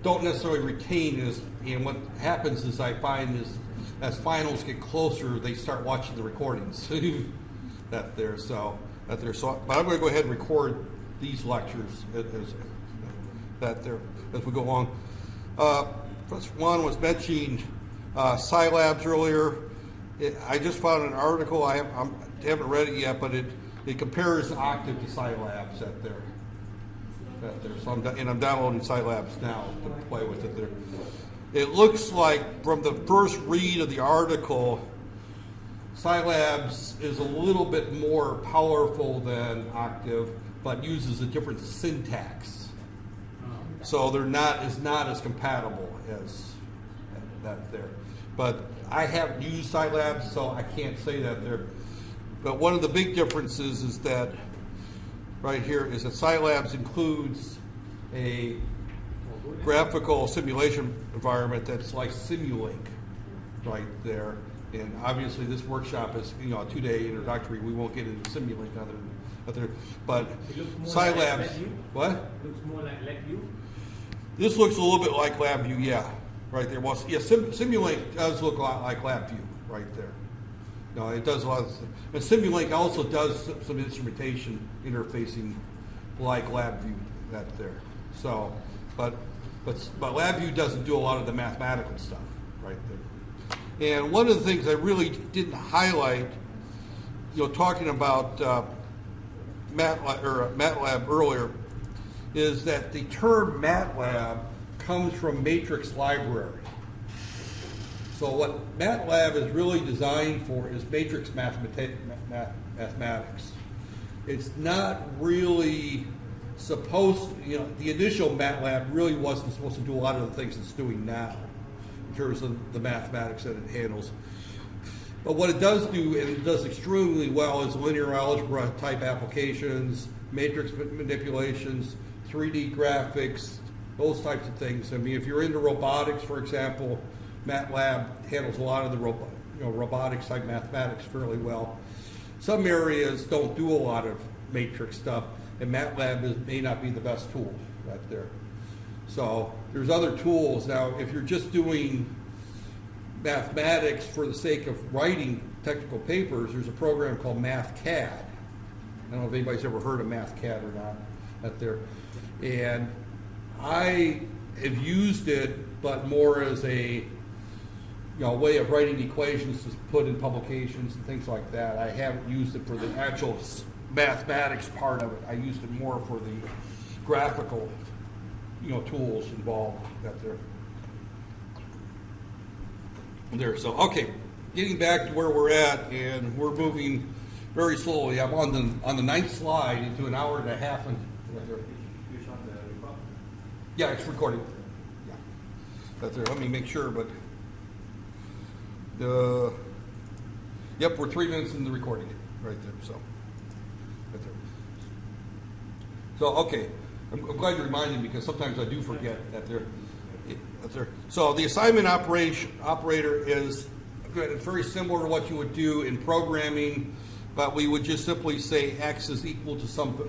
don't necessarily retain is, and what happens is I find is as finals get closer, they start watching the recordings that there. So but I'm going to go ahead and record these lectures as we go along. First one was mentioning Scilabs earlier. I just found an article. I haven't read it yet, but it compares Octave to Scilabs there. So I'm downloading Scilabs now to play with it there. It looks like from the first read of the article, Scilabs is a little bit more powerful than Octave, but uses a different syntax. So they're not as compatible as that there. But I haven't used Scilabs, so I can't say that there. But one of the big differences is that right here is that Scilabs includes a graphical simulation environment that's like Simulink right there. And obviously this workshop is a 2-day introductory. We won't get into Simulink other but Scilabs, what? Looks more like LabVIEW? This looks a little bit like LabVIEW, yeah, right there. Well, yeah, Simulink does look a lot like LabVIEW right there. No, it does a lot of, and Simulink also does some instrumentation interfacing like LabVIEW that there. So, but LabVIEW doesn't do a lot of the mathematical stuff right there. And one of the things I really didn't highlight, talking about Matlab earlier, is that the term Matlab comes from matrix library. So what Matlab is really designed for is matrix mathematics. It's not really supposed to, the initial Matlab really wasn't supposed to do a lot of the things it's doing now in terms of the mathematics that it handles. But what it does do, and it does extremely well, is linear algebra type applications, matrix manipulations, 3D graphics, those types of things. I mean, if you're into robotics, for example, Matlab handles a lot of the robotics type mathematics fairly well. Some areas don't do a lot of matrix stuff, and Matlab may not be the best tool right there. So there's other tools. Now, if you're just doing mathematics for the sake of writing technical papers, there's a program called MathCAD. I don't know if anybody's ever heard of MathCAD or not out there. And I have used it, but more as a way of writing equations to put in publications and things like that. I haven't used it for the actual mathematics part of it. I used it more for the graphical, tools involved out there. So, okay, getting back to where we're at, and we're moving very slowly. I'm on the 9th slide into an hour and a half. And yeah, it's recording. Yeah, that's there. Let me make sure, but yep, we're 3 minutes in the recording right there. So, right there. So, okay, I'm glad you reminded me because sometimes I do forget that there. So the assignment operator is very similar to what you would do in programming, but we would just simply say x is equal to something.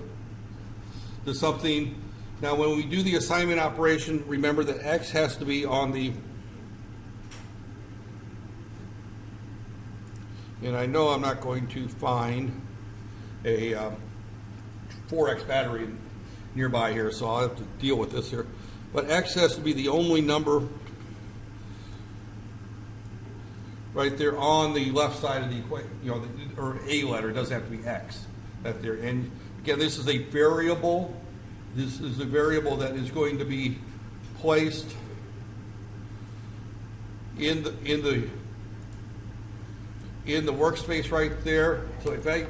Now, when we do the assignment operation, remember that x has to be on the, and I know I'm not going to find a 4x battery nearby here, so I'll have to deal with this here. But x has to be the only number right there on the left side of the equation, or a letter. It doesn't have to be x. That there. And again, this is a variable. This is a variable that is going to be placed in the workspace right there. So if I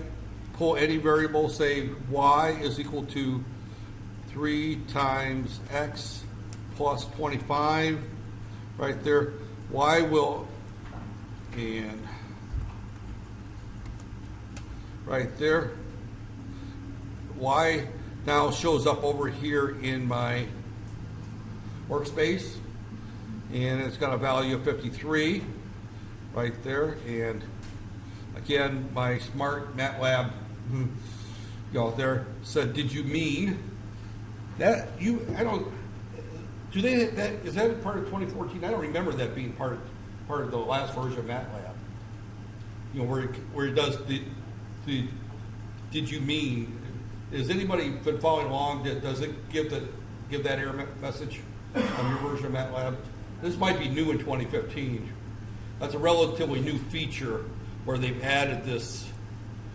pull any variable, say y is equal to 3 times x plus 25, right there, y will, and right there, y now shows up over here in my workspace, and it's got a value of 53 right there. And again, my smart MATLAB there said, did you mean that do they, is that part of 2014? I don't remember that being part of the last version of MATLAB. You know, where it does the did you mean? Has anybody been following along? Does it give that error message on your version of MATLAB? This might be new in 2015. That's a relatively new feature where they've added this.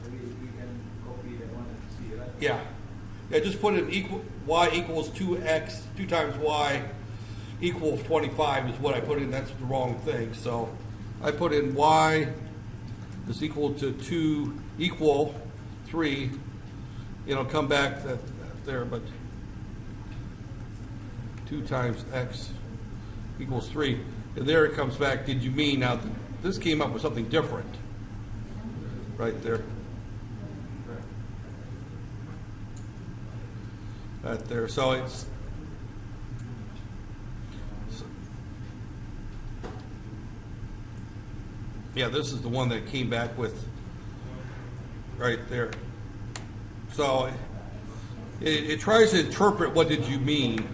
We can copy the one and see that. Yeah. Yeah, just put in y equals 2x, 2 times y equals 25 is what I put in. That's the wrong thing. So I put in y is equal to 2 equal 3. It'll come back that there, but 2 times x equals 3. And there it comes back, did you mean? Now, this came up with something different right there. Right there. So it's yeah, this is the one that came back with right there. So it tries to interpret what did you mean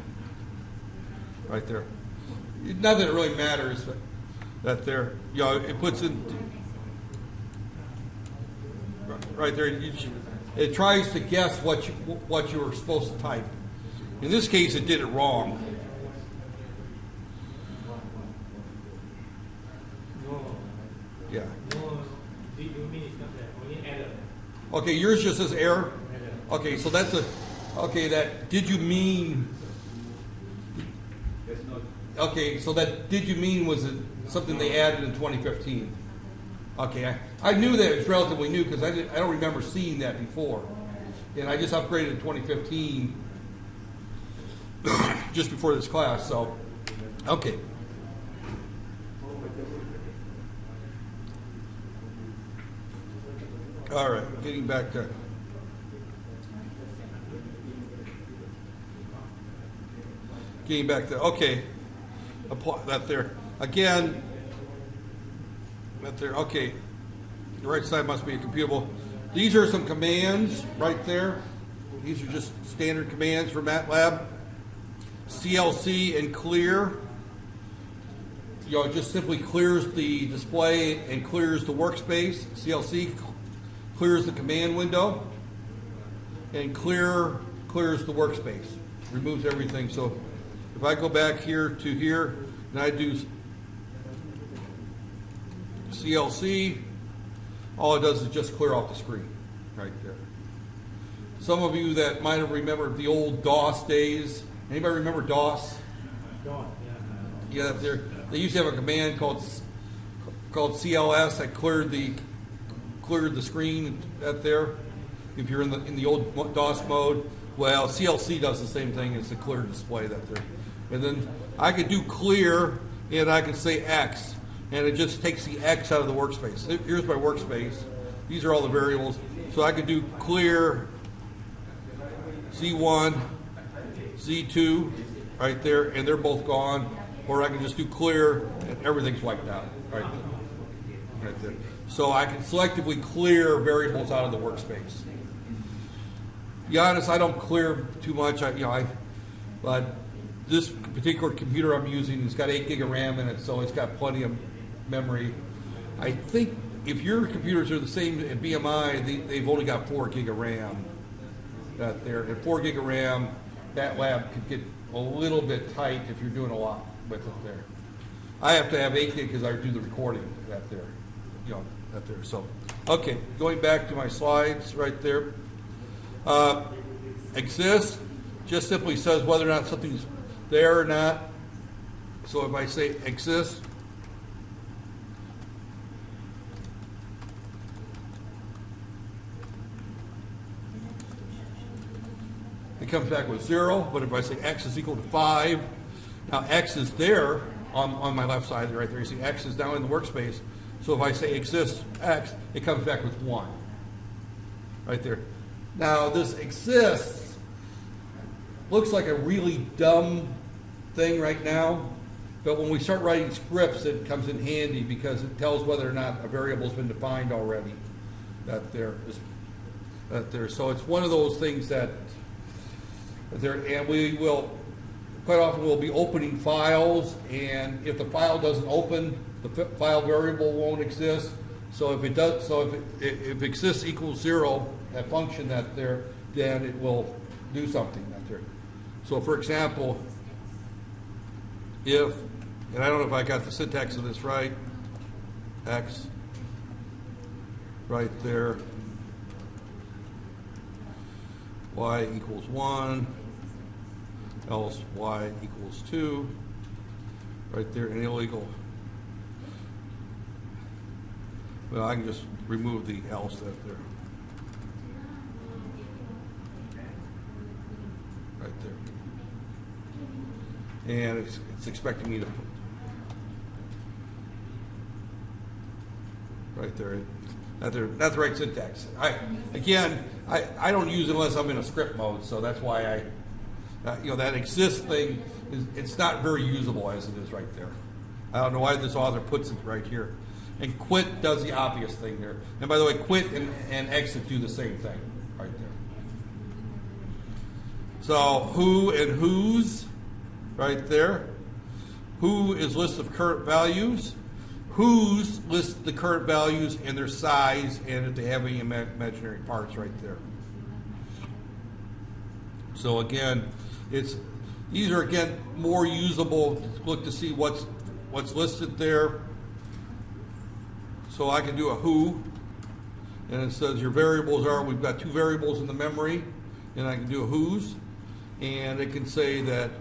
right there. Not that it really matters, but that there, you know, it puts in right there. It tries to guess what you were supposed to type. In this case, it did it wrong. Yeah. Okay, yours just says error. Okay, so that's that did you mean? Okay, so that did you mean was something they added in 2015? Okay, I knew that it was relatively new because I don't remember seeing that before, and I just upgraded in 2015 just before this class. So, okay. All right, getting back to. Okay, apply that there. Again, that there, okay. The right side must be a computable. These are some commands right there. These are just standard commands for MATLAB. CLC and clear. You know, it just simply clears the display and clears the workspace. CLC clears the command window, and clears the workspace, removes everything. So if I go back here to here and I do CLC, all it does is just clear off the screen right there. Some of you that might have remembered the old DOS days. Anybody remember DOS? Yeah, they used to have a command called CLS that cleared the screen out there. If you're in the old DOS mode, well, CLC does the same thing as the clear display that there. And then I could do clear, and I could say X, and it just takes the X out of the workspace. Here's my workspace. These are all the variables. So I could do clear Z1, Z2 right there, and they're both gone. Or I can just do clear, and everything's wiped out right there. So I can selectively clear variables out of the workspace. To be honest, I don't clear too much. But this particular computer I'm using has got 8 gig of RAM in it, so it's got plenty of memory. I think if your computers are the same at BMI, they've only got 4 gig of RAM out there. And 4 gig of RAM, MATLAB could get a little bit tight if you're doing a lot with it there. I have to have 8 gig because I do the recording out there. Out there. So, okay, going back to my slides right there. Exists just simply says whether or not something's there or not. So if I say exists, it comes back with 0. But if I say x is equal to 5, now x is there on my left side right there. You see x is now in the workspace. So if I say exists x, it comes back with 1 right there. Now this exists looks like a really dumb thing right now, but when we start writing scripts, it comes in handy because it tells whether or not a variable's been defined already. That there. So it's one of those things that there, and we will quite often we'll be opening files, and if the file doesn't open, the file variable won't exist. So if it does, if exists equals 0, that function that there, then it will do something that there. So for example, if, and I don't know if I got the syntax of this right, x right there, y equals 1, else y equals 2, right there, and illegal. Well, I can just remove the else that there. Right there. And it's expecting me to put right there. Not the right syntax. I don't use it unless I'm in a script mode, so that's why that exists thing it's not very usable as it is right there. I don't know why this author puts it right here. And quit does the obvious thing there. And by the way, quit and exit do the same thing right there. So who and whose right there. Who is list of current values. Whose lists the current values and their size and if they have any imaginary parts right there. So again, these are again more usable. Look to see what's listed there. So I can do a who, and it says your variables are, we've got 2 variables in the memory, and I can do a whose, and it can say that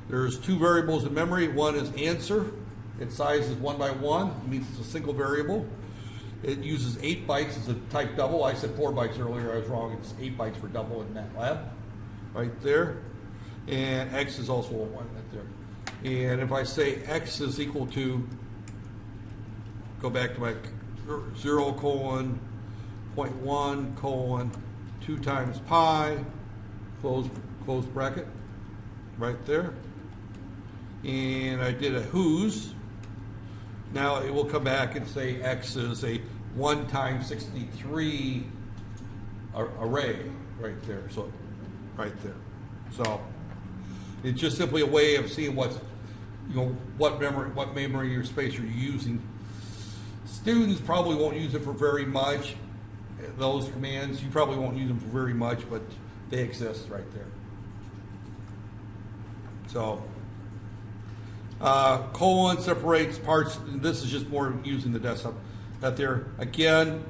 there's 2 variables in memory. One is answer, its size is 1 by 1, it means it's a single variable. It uses 8 bytes as a type double. I said 4 bytes earlier, I was wrong, it's 8 bytes for double in Matlab, right there. And x is also a 1 right there. And if I say x is equal to, go back to my 0 colon 0.1 colon 2 times pi, close bracket, right there. And I did a whose. Now it will come back and say x is a 1 times 63 array, right there. So, right there. So it's just simply a way of seeing what memory or space you're using. Students probably won't use it for very much. Those commands, you probably won't use them for very much, but they exist right there. So, colon separates parts. And this is just more using the desktop. That there again,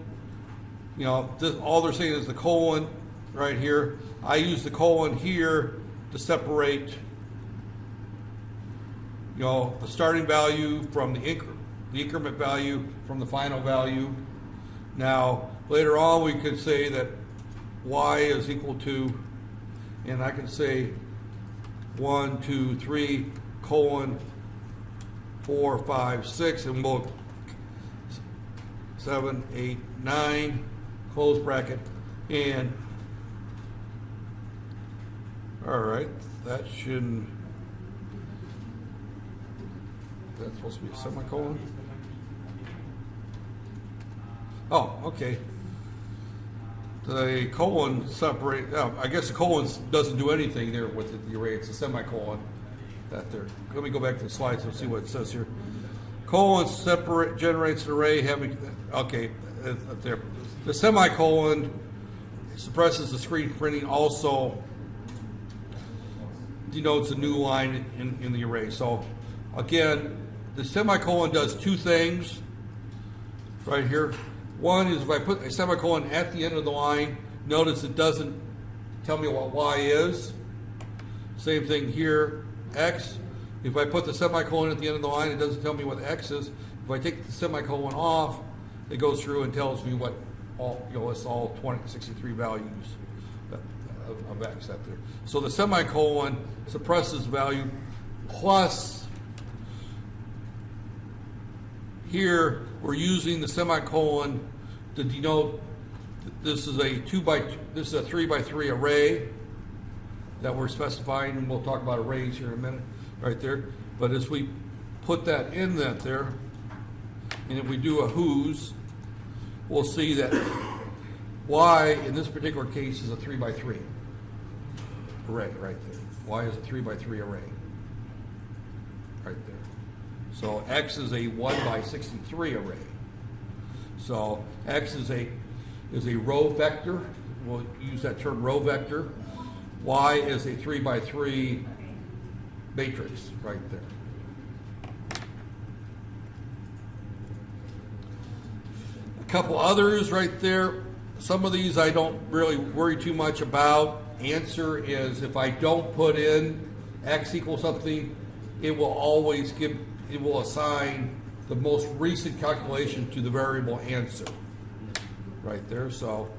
all they're saying is the colon right here. I use the colon here to separate, the starting value from the increment value from the final value. Now, later on, we could say that y is equal to, and I can say 1, 2, 3, colon 4, 5, 6, and we'll 7, 8, 9, close bracket, and all right, that shouldn't. That's supposed to be a semicolon. Oh, okay. The colon separate. I guess the colon doesn't do anything there with the array. It's a semicolon. That there. Let me go back to the slides and see what it says here. Colon generates an array having. Okay, there. The semicolon suppresses the screen printing. Also denotes a new line in the array. So again, the semicolon does 2 things right here. One is if I put a semicolon at the end of the line, notice it doesn't tell me what y is. Same thing here, x. If I put the semicolon at the end of the line, it doesn't tell me what x is. If I take the semicolon off, it goes through and tells me what it's all 63 values of x out there. So the semicolon suppresses value, plus here we're using the semicolon to denote this is a 3 by 3 array that we're specifying, and we'll talk about arrays here in a minute, right there. But as we put that in there, and if we do a whose, we'll see that y in this particular case is a 3 by 3 array right there. Y is a 3 by 3 array. right there. So X is a 1 by 63 array. So X is a row vector. We'll use that term row vector. Y is a 3 by 3 matrix right there. A couple others right there. Some of these I don't really worry too much about. Answer is if I don't put in X equals something, it will assign the most recent calculation to the variable answer right there. So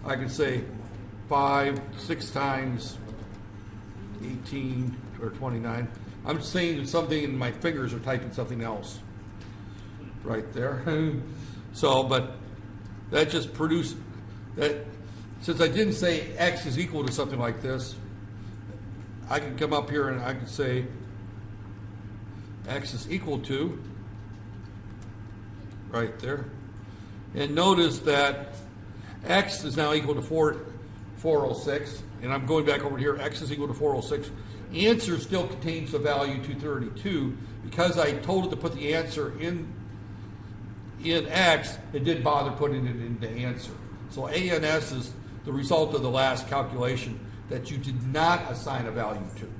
I can say 5, 6 times 18 or 29. I'm saying something and my fingers are typing something else right there. So, but that just produced that. Since I didn't say X is equal to something like this, I can come up here and I can say X is equal to, right there. And notice that X is now equal to 406, and I'm going back over here, X is equal to 406. Answer still contains the value 232. Because I told it to put the answer in X, it didn't bother putting it in the answer. So ANS is the result of the last calculation that you did not assign a value to,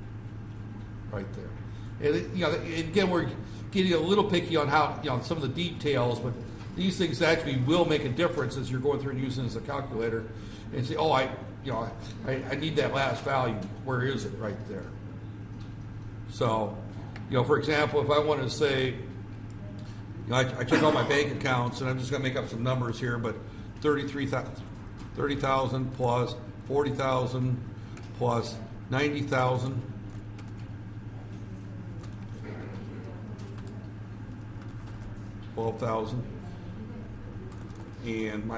right there. And again, we're getting a little picky on how some of the details, but these things actually will make a difference as you're going through and using it as a calculator, and say, oh, I need that last value. Where is it? Right there. So, for example, if I want to say, I check all my bank accounts, and I'm just going to make up some numbers here, but 30,000 plus 40,000 plus 90,000 12,000 and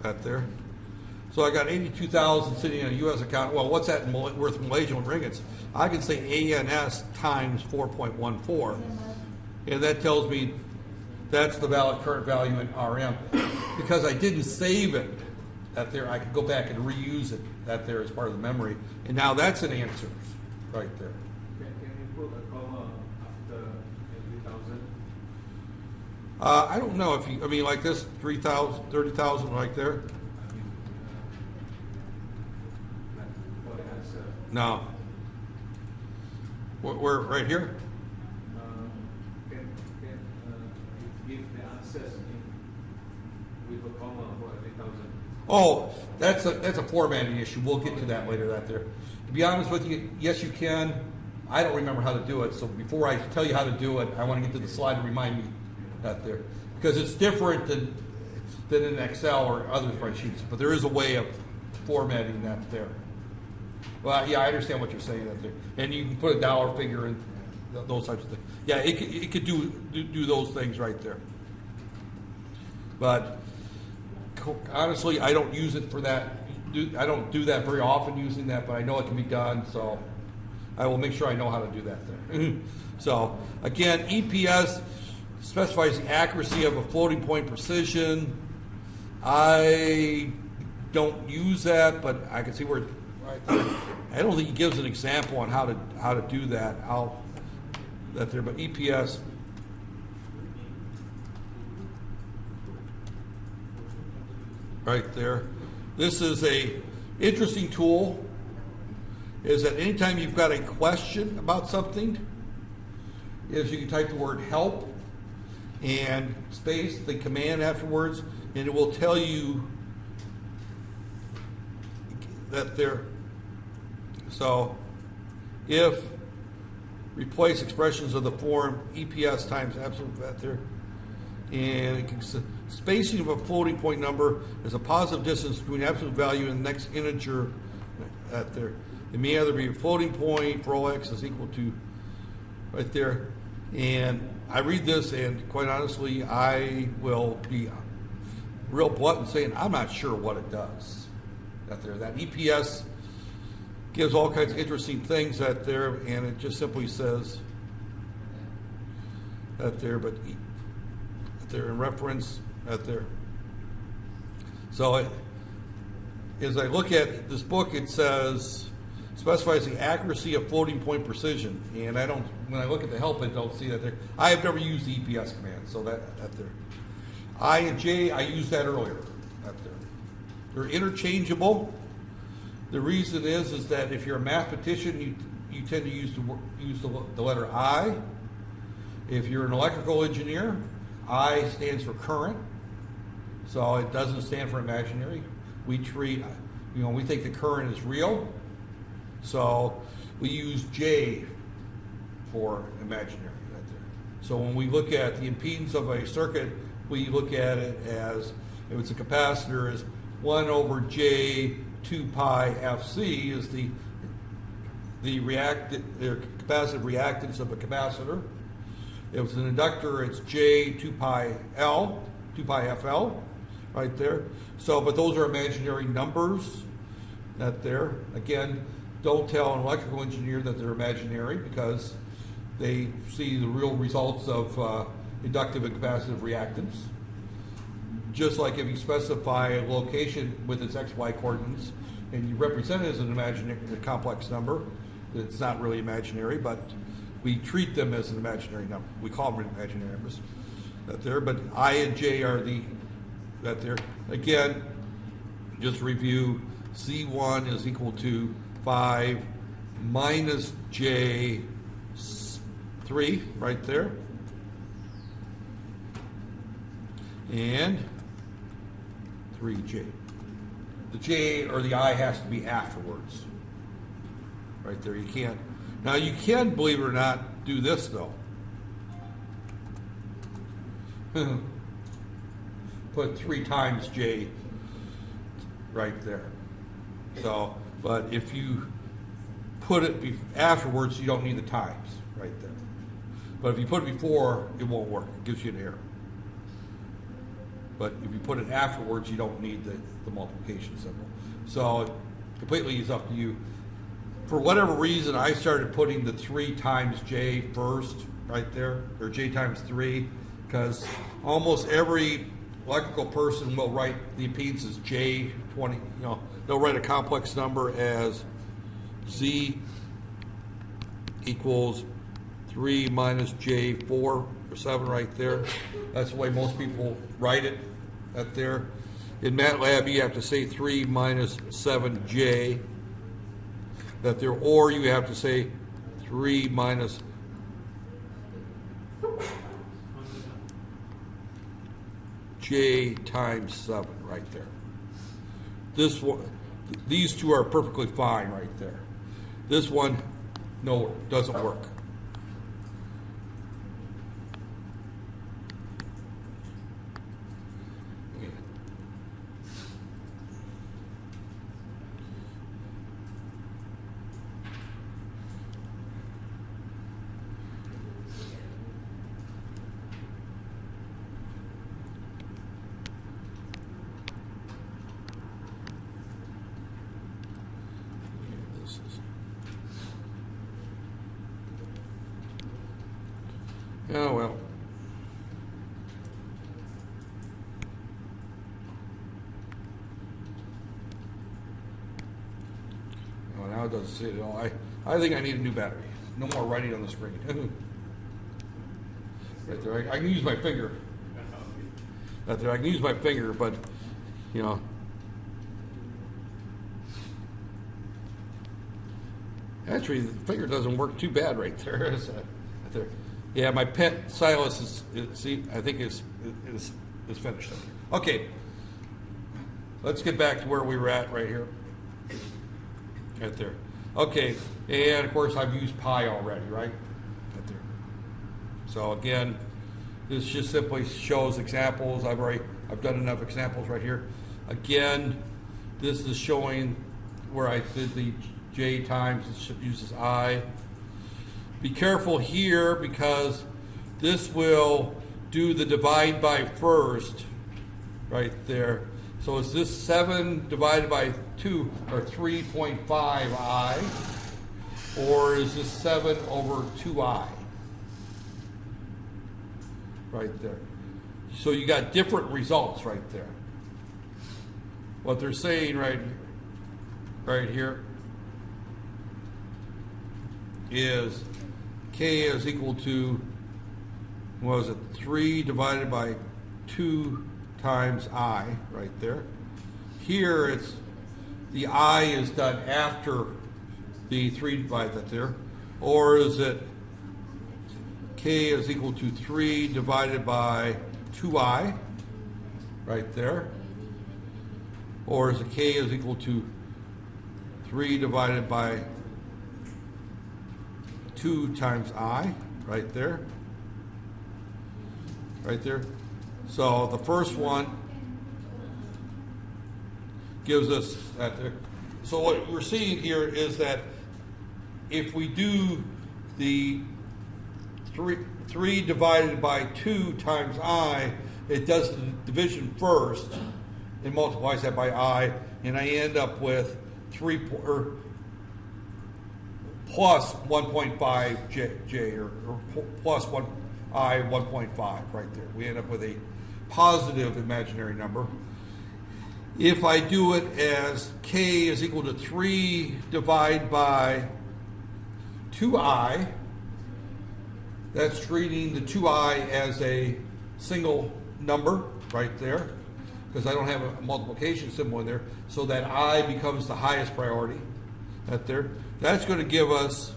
that there. So I got 82,000 sitting in a U.S. account. Well, what's that worth in Malaysian ringgits? I can say ANS times 4.14, and that tells me that's the current value in RM. Because I didn't save it, that there, I could go back and reuse it, that there as part of the memory. And now that's an answer right there. Can you put a comma after 3,000? I don't know if like this, 3,000, 30,000 right there. For the answer. No. We're right here? Can you give the answers with a comma for every 1,000? Oh, that's a formatting issue. We'll get to that later. That there. To be honest with you, yes, you can. I don't remember how to do it. So before I tell you how to do it, I want to get to the slide to remind me that there, because it's different than in Excel or other spreadsheets. But there is a way of formatting that there. Well, yeah, I understand what you're saying that there, and you can put a dollar figure in those types of things. Yeah, it could do those things right there. But honestly, I don't use it for that. I don't do that very often using that, but I know it can be done, so I will make sure I know how to do that there. So again, EPS specifies the accuracy of a floating point precision. I don't use that, but I can see where right there. I don't think it gives an example on how to do that. But EPS. Right there. This is a interesting tool. Is that anytime you've got a question about something, is you can type the word help and space the command afterwards, and it will tell you that there. So if replace expressions of the form EPS times absolute that there, and it can, spacing of a floating point number is a positive distance between absolute value and the next integer at there. It may either be a floating point for all x is equal to right there. And I read this, and quite honestly, I will be real blunt in saying I'm not sure what it does. That there, that EPS gives all kinds of interesting things that there, and it just simply says that there, but there in reference at there. So as I look at this book, it says specifies the accuracy of floating point precision. And I don't, when I look at the help, I don't see that there. I have never used the EPS command, so that there. I and J, I used that earlier. That there. They're interchangeable. The reason is that if you're a mathematician, you tend to use the letter I. If you're an electrical engineer, I stands for current, so it doesn't stand for imaginary. We treat, we think the current is real, so we use J for imaginary right there. So when we look at the impedance of a circuit, we look at it as, if it's a capacitor, as 1 over J 2 pi FC is the capacitive reactance of a capacitor. If it's an inductor, it's J 2 pi L, 2 pi FL, right there. So, but those are imaginary numbers, that there. Again, don't tell an electrical engineer that they're imaginary because they see the real results of inductive and capacitive reactance. Just like if you specify a location with its XY coordinates and you represent it as an imaginary, a complex number, it's not really imaginary, but we treat them as an imaginary number. We call them imaginary numbers. That there, but I and J are that there. Again, just review, C1 is equal to 5 minus J 3 right there. And 3J. The J or the I has to be afterwards. Right there, you can't. Now you can, believe it or not, do this though. Put 3 times J right there. So, but if you put it afterwards, you don't need the times right there. But if you put it before, it won't work. It gives you an error. But if you put it afterwards, you don't need the multiplication symbol. So it completely is up to you. For whatever reason, I started putting the 3 times J first, right there, or J times 3, because almost every electrical person will write the impedance as J20. They'll write a complex number as Z equals 3 minus J4 or 7 right there. That's the way most people write it. That there. In Matlab, you have to say 3 minus 7J. That there, or you have to say 3 minus J times 7 right there. This one, these two are perfectly fine right there. This one, no, doesn't work. Oh, well. Oh, now it doesn't see it at all. I think I need a new battery. No more writing on the screen. Right there. I can use my finger. Right there. I can use my finger, but, actually, the finger doesn't work too bad right there. Right there. Yeah, my pen stylus I think is finished. Okay, let's get back to where we were at right here. Right there. Okay, and of course I've used pi already, right? Right there. So again, this just simply shows examples. I've done enough examples right here. Again, this is showing where I did the J times, it uses I. Be careful here because this will do the divide by first, right there. So is this 7 divided by 2 or 3.5 I, or is this 7 over 2I? Right there. So you got different results right there. What they're saying right here is k is equal to, what was it, 3 divided by 2 times I, right there. Here it's, the I is done after the 3 divided there. Or is it k is equal to 3 divided by 2I, right there? Or is it k is equal to 3 divided by 2 times I, right there? Right there. So the first one gives us that there. So what we're seeing here is that if we do the 3 divided by 2 times I, it does the division first and multiplies that by I, and I end up with plus 1.5 J or plus 1.5 right there. We end up with a positive imaginary number. If I do it as k is equal to 3 divided by 2I, that's treating the 2I as a single number right there, because I don't have a multiplication symbol in there, so that I becomes the highest priority. That there. That's going to give us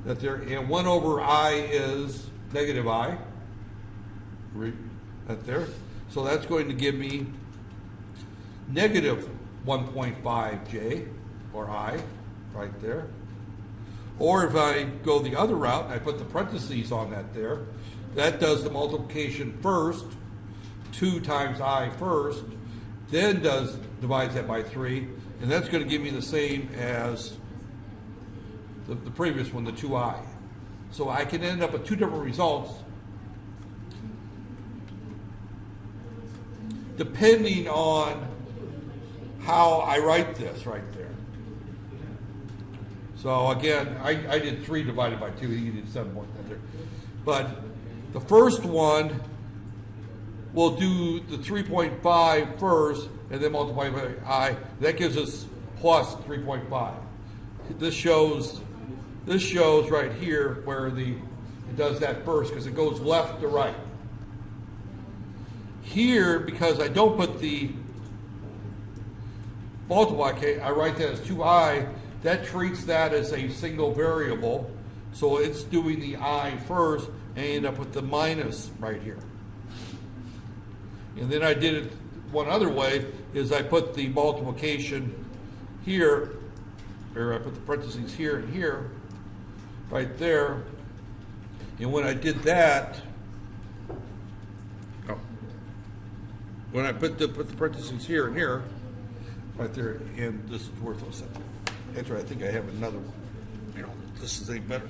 that there, and 1 over I is negative I. That there. So that's going to give me negative 1.5 J, or I, right there. Or if I go the other route and I put the parentheses on that there, that does the multiplication first, 2 times I first, then divides that by 3, and that's going to give me the same as the previous one, the 2I. So I can end up with 2 different results depending on how I write this right there. So again, I did 3 divided by 2, you did 7 right there. But the first one, we'll do the 3.5 first and then multiply by I. That gives us plus 3.5. This shows right here where it does that first, because it goes left to right. Here, because I don't put the multiply, I write that as 2I. That treats that as a single variable, so it's doing the I first, and I end up with the minus right here. And then I did it one other way, is I put the multiplication here, or I put the parentheses here and here, right there. And when I did that, when I put the parentheses here and here, right there, and this is worthless. That's right, I think I have another one. You know, this is a better.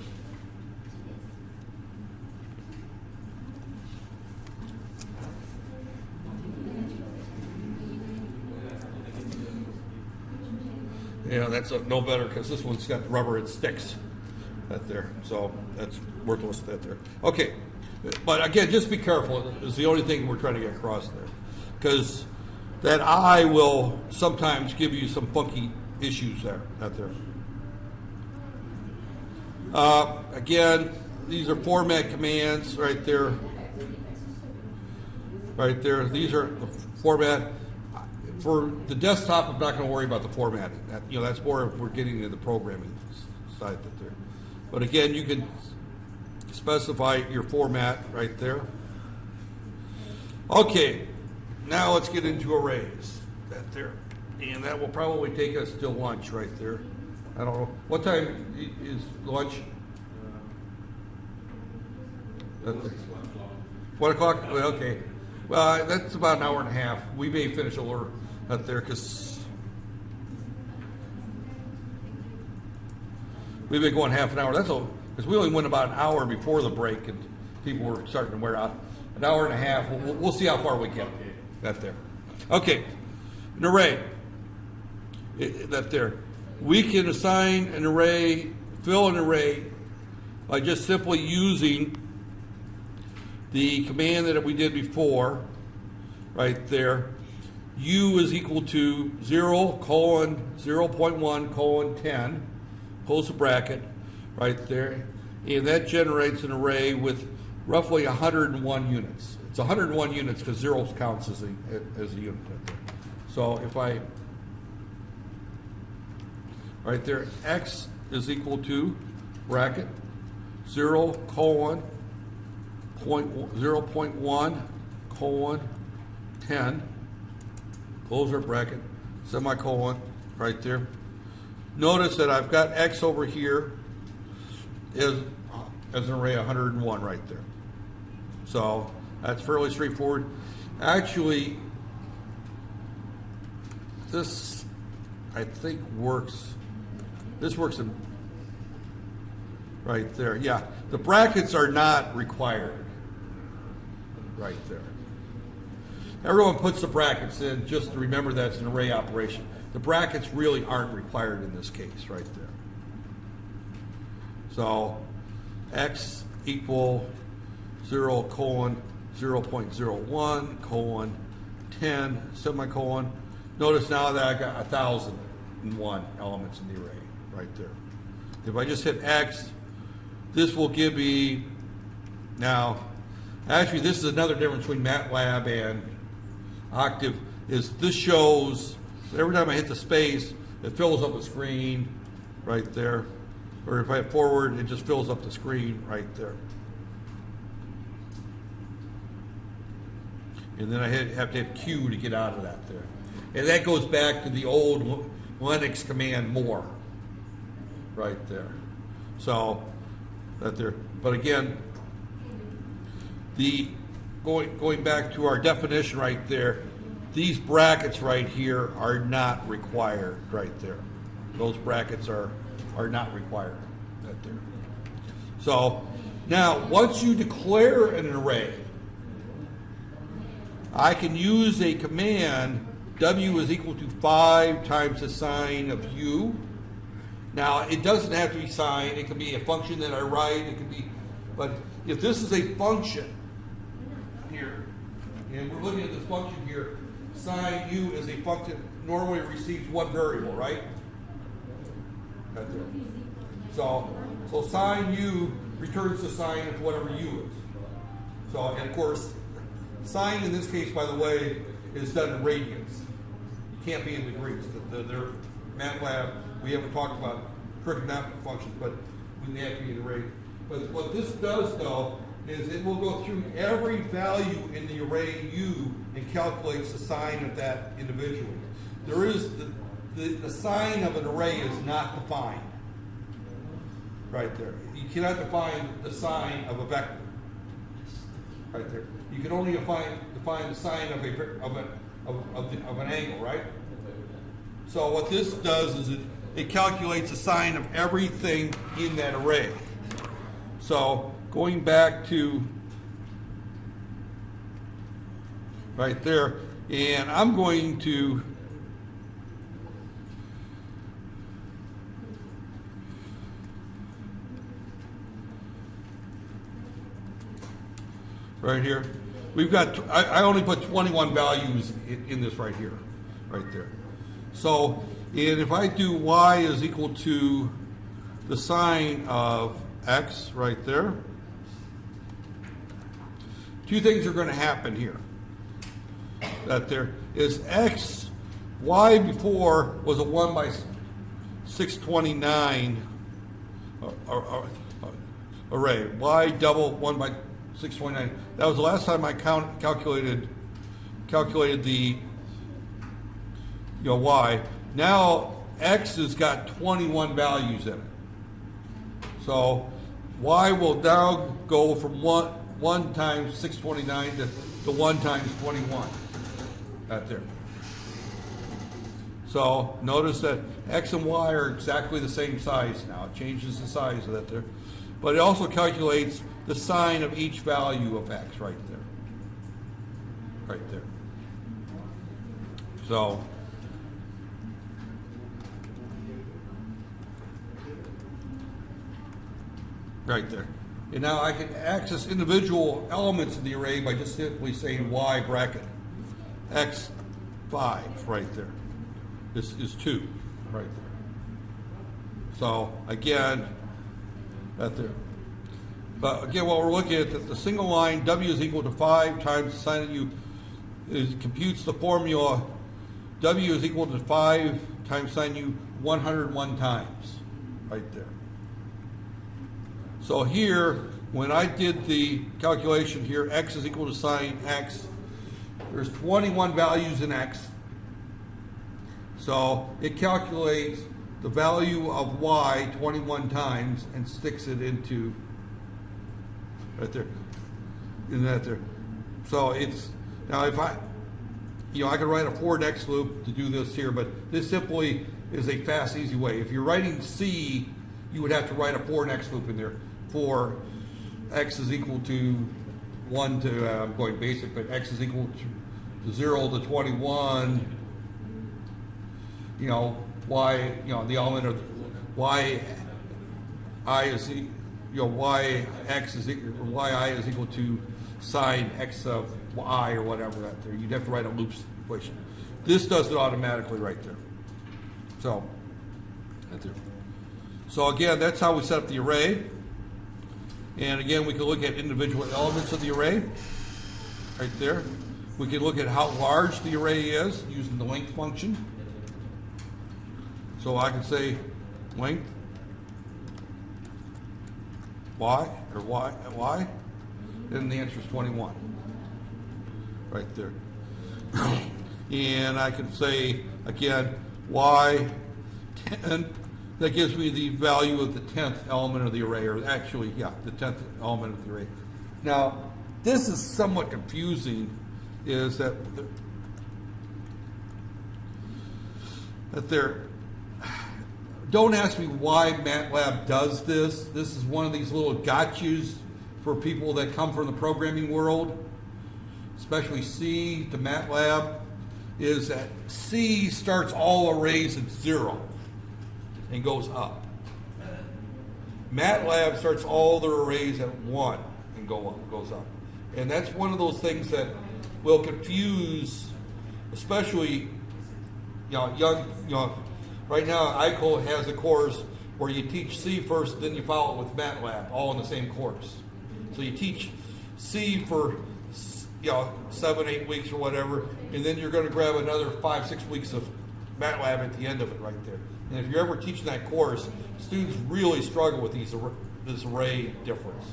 Yeah, that's no better, because this one's got rubber, it sticks. That there, so that's worthless. That there. Okay, but again, just be careful. Is the only thing we're trying to get across there, because that I will sometimes give you some funky issues there. That there. Again, these are format commands right there. Right there. These are the format. For the desktop, I'm not going to worry about the formatting. That's more if we're getting into the programming side that there. But again, you can specify your format right there. Okay, now let's get into arrays. That there. And that will probably take us till lunch right there. I don't know. What time is lunch? 1 o'clock? Well, okay. Well, that's about an hour and a half. We may finish a little out there because we've been going half an hour. That's all, because we only went about an hour before the break and people were starting to wear out. An hour and a half. We'll see how far we get. That there. Okay. An array. That there. We can assign an array, fill an array by just simply using the command that we did before, right there. U is equal to 0:0.1:10, close the bracket. right there. And that generates an array with roughly 101 units. It's 101 units because 0 counts as a unit right there. So if I, right there, x is equal to bracket 0, 0.1, 10, close our bracket, semicolon, right there. Notice that I've got x over here as an array 101 right there. So that's fairly straightforward. Actually, this I think works. This works in right there. Yeah, the brackets are not required right there. Everyone puts the brackets in just to remember that it's an array operation. The brackets really aren't required in this case right there. So x equal 0, 0.01, 10, semicolon. Notice now that I got 1,001 elements in the array right there. If I just hit X, this will give me, now, actually this is another difference between MATLAB and Octave, is this shows, every time I hit the space, it fills up the screen right there. Or if I hit forward, it just fills up the screen right there. And then I have to hit Q to get out of that there. And that goes back to the old Linux command more right there. So that there. But again, the going back to our definition right there, these brackets right here are not required right there. Those brackets are not required right there. So now once you declare an array, I can use a command, W is equal to 5 times the sign of U. Now, it doesn't have to be signed. It can be a function that I write. It can be, but if this is a function here, and we're looking at this function here, sign U is a function, normally receives one variable, right? Right there. So sign U returns the sign of whatever U is. So, and of course, sign in this case, by the way, is done in radians. You can't be in degrees. They're MATLAB, we haven't talked about trigonometric functions, but we have to be in radians. But what this does, though, is it will go through every value in the array U and calculates the sign of that individual. There is the sign of an array is not defined. Right there. You cannot define the sign of a vector. Right there. You can only define the sign of an angle, right? So what this does is it calculates the sign of everything in that array. So going back to right there, and I'm going to right here. We've got, I only put 21 values in this right here, right there. So, and if I do y is equal to the sign of x right there, two things are going to happen here. That there is x, y before was a 1 by 629 array. Y double 1 by 629. That was the last time I calculated the y. Now x has got 21 values in it. So y will now go from 1 times 629 to 1 times 21. Right there. So notice that x and y are exactly the same size now. It changes the size of that there. But it also calculates the sign of each value of x right there. Right there. So right there. And now I can access individual elements in the array by just simply saying y bracket x 5 right there. This is 2 right there. So again, Right there. But again, what we're looking at, the single line, W is equal to 5 times the sine of U, computes the formula, W is equal to 5 times sine U 101 times, right there. So here, when I did the calculation here, X is equal to sine X, there's 21 values in X. So it calculates the value of Y 21 times and sticks it into right there, in that there. So it's, now if I could write a for next loop to do this here, but this simply is a fast, easy way. If you're writing C, you would have to write a for next loop in there. For X is equal to 1 to, I'm going basic, but X is equal to 0 to 21, Y, the element of Y I is, Y X is equal, Y I is equal to sine X of I or whatever that there. You'd have to write a loop equation. This does it automatically right there. So, right there. So again, that's how we set up the array. And again, we can look at individual elements of the array right there. We can look at how large the array is using the length function. So I can say length Y or Y, and the answer is 21 right there. And I can say again Y 10, that gives me the value of the 10th element of the array, or actually, yeah, the 10th element of the array. Now, this is somewhat confusing, is that don't ask me why MATLAB does this. This is one of these little gotchas for people that come from the programming world, especially C to MATLAB, is that C starts all arrays at 0 and goes up. MATLAB starts all their arrays at 1 and goes up. And that's one of those things that will confuse, especially right now ICO has a course where you teach C first, then you follow it with MATLAB, all in the same course. So you teach C for 7-8 weeks or whatever, and then you're going to grab another 5-6 weeks of MATLAB at the end of it right there. And if you're ever teaching that course, students really struggle with this array difference.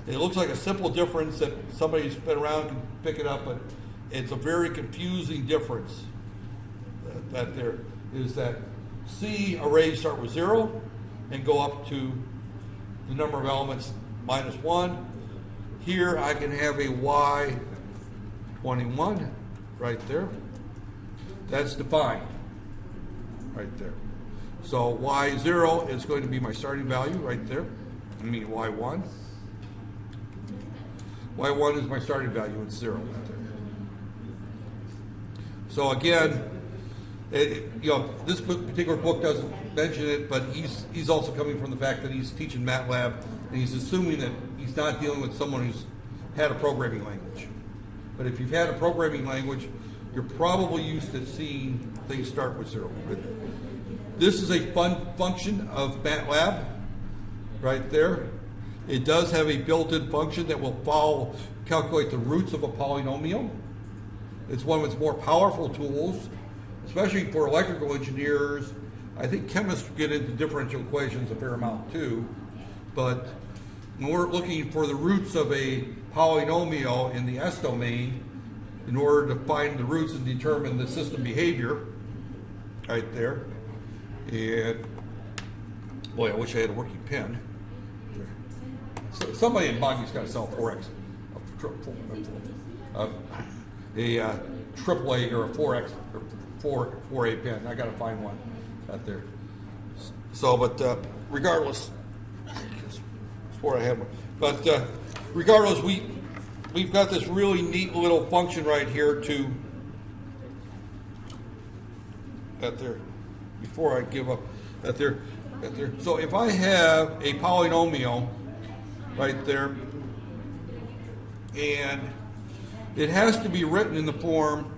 It looks like a simple difference that somebody who's been around can pick it up, but it's a very confusing difference that there is, that C arrays start with 0 and go up to the number of elements -1. Here I can have a Y 21 right there. That's defined right there. So Y0 is going to be my starting value right there. I mean Y1. Y1 is my starting value, it's 0 right there. So again, this particular book doesn't mention it, but he's also coming from the fact that he's teaching MATLAB, and he's assuming that he's not dealing with someone who's had a programming language. But if you've had a programming language, you're probably used to seeing things start with 0. This is a fun function of MATLAB right there. It does have a built-in function that will calculate the roots of a polynomial. It's one of its more powerful tools, especially for electrical engineers. I think chemists get into differential equations a fair amount too. But when we're looking for the roots of a polynomial in the S domain, in order to find the roots and determine the system behavior, right there. And boy, I wish I had a working pen. So somebody in Boggy's got to sell 4X, a AAA or a 4X or 4A pen. I got to find one out there. So, but regardless, I swore I had one. But regardless, we've got this really neat little function right here to that there. Before I give up, that there. So if I have a polynomial right there, and it has to be written in the form.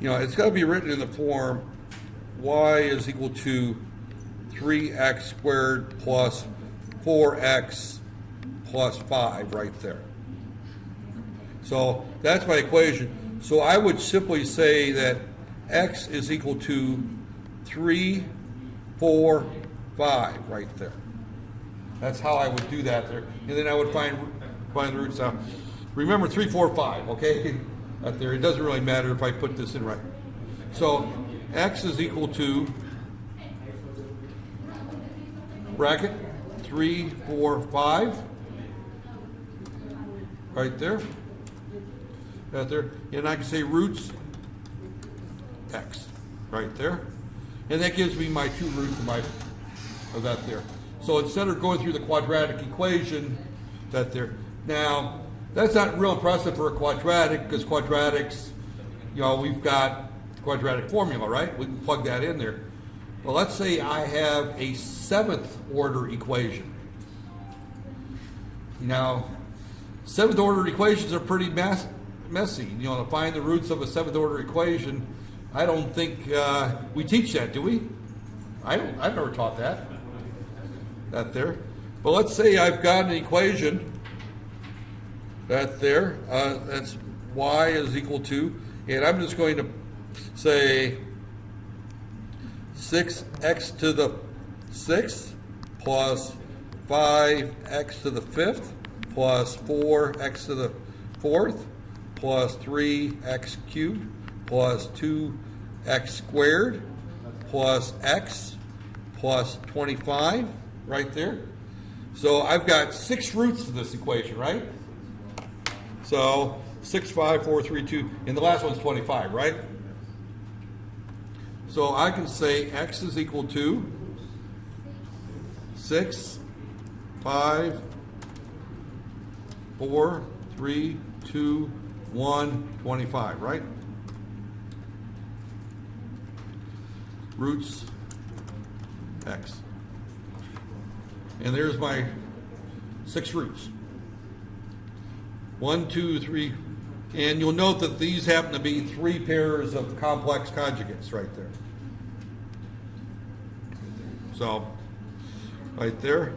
it's got to be written in the form y is equal to 3x squared plus 4x plus 5 right there. So that's my equation. So I would simply say that x is equal to 3, 4, 5 right there. That's how I would do that there. And then I would find the roots out. Remember 3, 4, 5, okay? Out there. It doesn't really matter if I put this in right. So x is equal to bracket 3, 4, 5 right there. Out there. And I can say roots x right there. And that gives me my 2 roots of that there. So instead of going through the quadratic equation, that there. Now, that's not real impressive for a quadratic, because quadratics, we've got the quadratic formula, right? We can plug that in there. Well, let's say I have a 7th order equation. Now, 7th order equations are pretty messy. To find the roots of a 7th order equation, I don't think we teach that, do we? I've never taught that. That there. But let's say I've got an equation that there, that's y is equal to, and I'm just going to say 6x to the 6th plus 5x to the 5th plus 4x to the 4th plus 3x cubed plus 2x squared plus x plus 25 right there. So I've got 6 roots to this equation, right? So 6, 5, 4, 3, 2, and the last one's 25, right? So I can say x is equal to 6, 5, 4, 3, 2, 1, 25, right? Roots x. And there's my 6 roots. 1, 2, 3, and you'll note that these happen to be 3 pairs of complex conjugates right there. So, right there.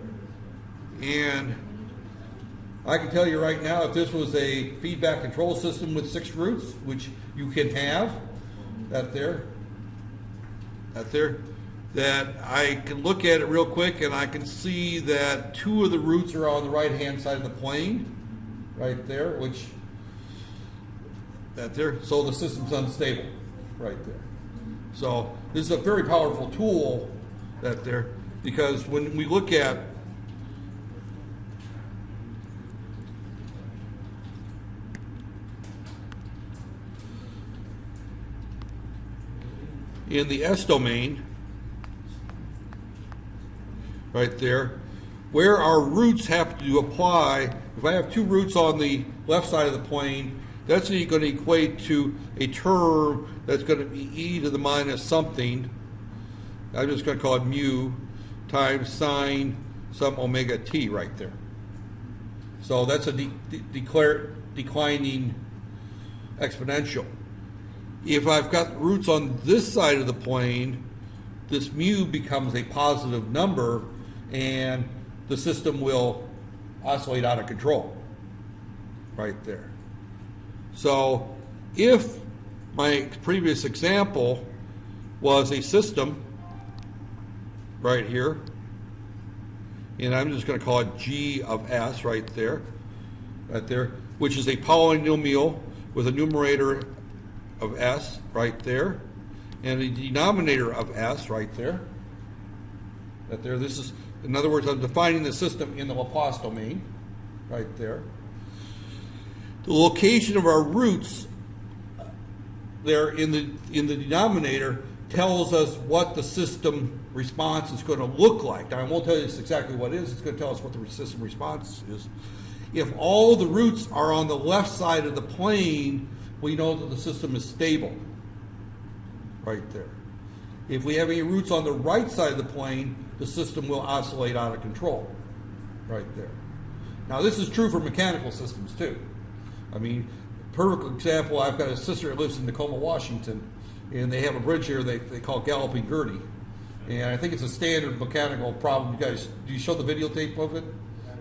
And I can tell you right now, if this was a feedback control system with 6 roots, which you can have, that I can look at it real quick and I can see that 2 of the roots are on the right-hand side of the plane, right there, so the system's unstable, right there. So this is a very powerful tool, because when we look at in the S domain, right there, where our roots have to apply, if I have 2 roots on the left side of the plane, that's going to equate to a term that's going to be e to the minus something. I'm just going to call it mu times sine some omega t right there. So that's a declining exponential. If I've got roots on this side of the plane, this mu becomes a positive number and the system will oscillate out of control right there. So if my previous example was a system right here, and I'm just going to call it g of s right there, which is a polynomial with a numerator of s right there, and a denominator of s right there. This is, in other words, I'm defining the system in the Laplace domain, right there. The location of our roots there in the denominator tells us what the system response is going to look like. Now, I won't tell you exactly what it is. It's going to tell us what the system response is. If all the roots are on the left side of the plane, we know that the system is stable, right there. If we have any roots on the right side of the plane, the system will oscillate out of control, right there. Now, this is true for mechanical systems too. I mean, perfect example, I've got a sister that lives in Tacoma, Washington, and they have a bridge here they call Galloping Gertie. And I think it's a standard mechanical problem. You guys, do you show the videotape of it?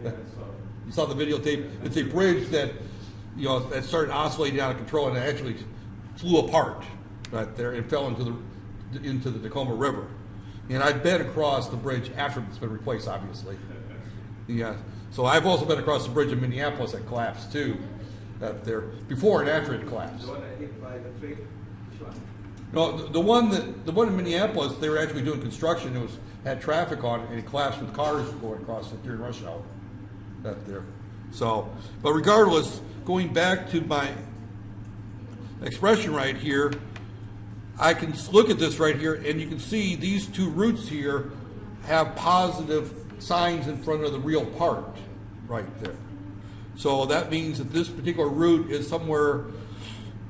Yeah, I saw it. You saw the videotape? It's a bridge that, that started oscillating out of control and it actually flew apart right there and fell into the Tacoma River. And I've been across the bridge after it's been replaced, obviously. Yeah. So I've also been across the bridge in Minneapolis that collapsed too, there before and after it collapsed. The one that hit by the train, which one? No, the one in Minneapolis, they were actually doing construction. It had traffic on it, and it collapsed with cars going across it during rush hour. There. So, but regardless, going back to my expression right here, I can look at this right here, and you can see these two roots here have positive signs in front of the real part right there. So that means that this particular root is somewhere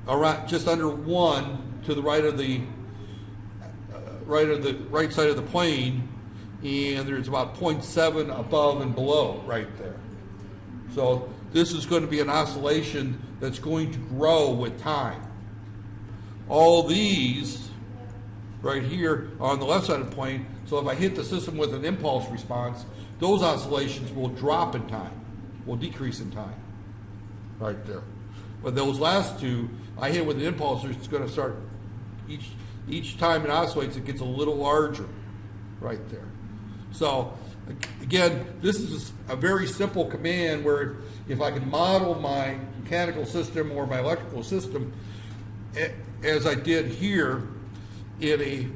around just under 1 to the right of the right side of the plane, and there's about 0.7 above and below right there. So this is going to be an oscillation that's going to grow with time. All these right here are on the left side of the plane, so if I hit the system with an impulse response, those oscillations will drop in time, will decrease in time, right there. But those last two, I hit with an impulse, it's going to start, each time it oscillates, it gets a little larger, right there. So, again, this is a very simple command where if I can model my mechanical system or my electrical system, as I did here in a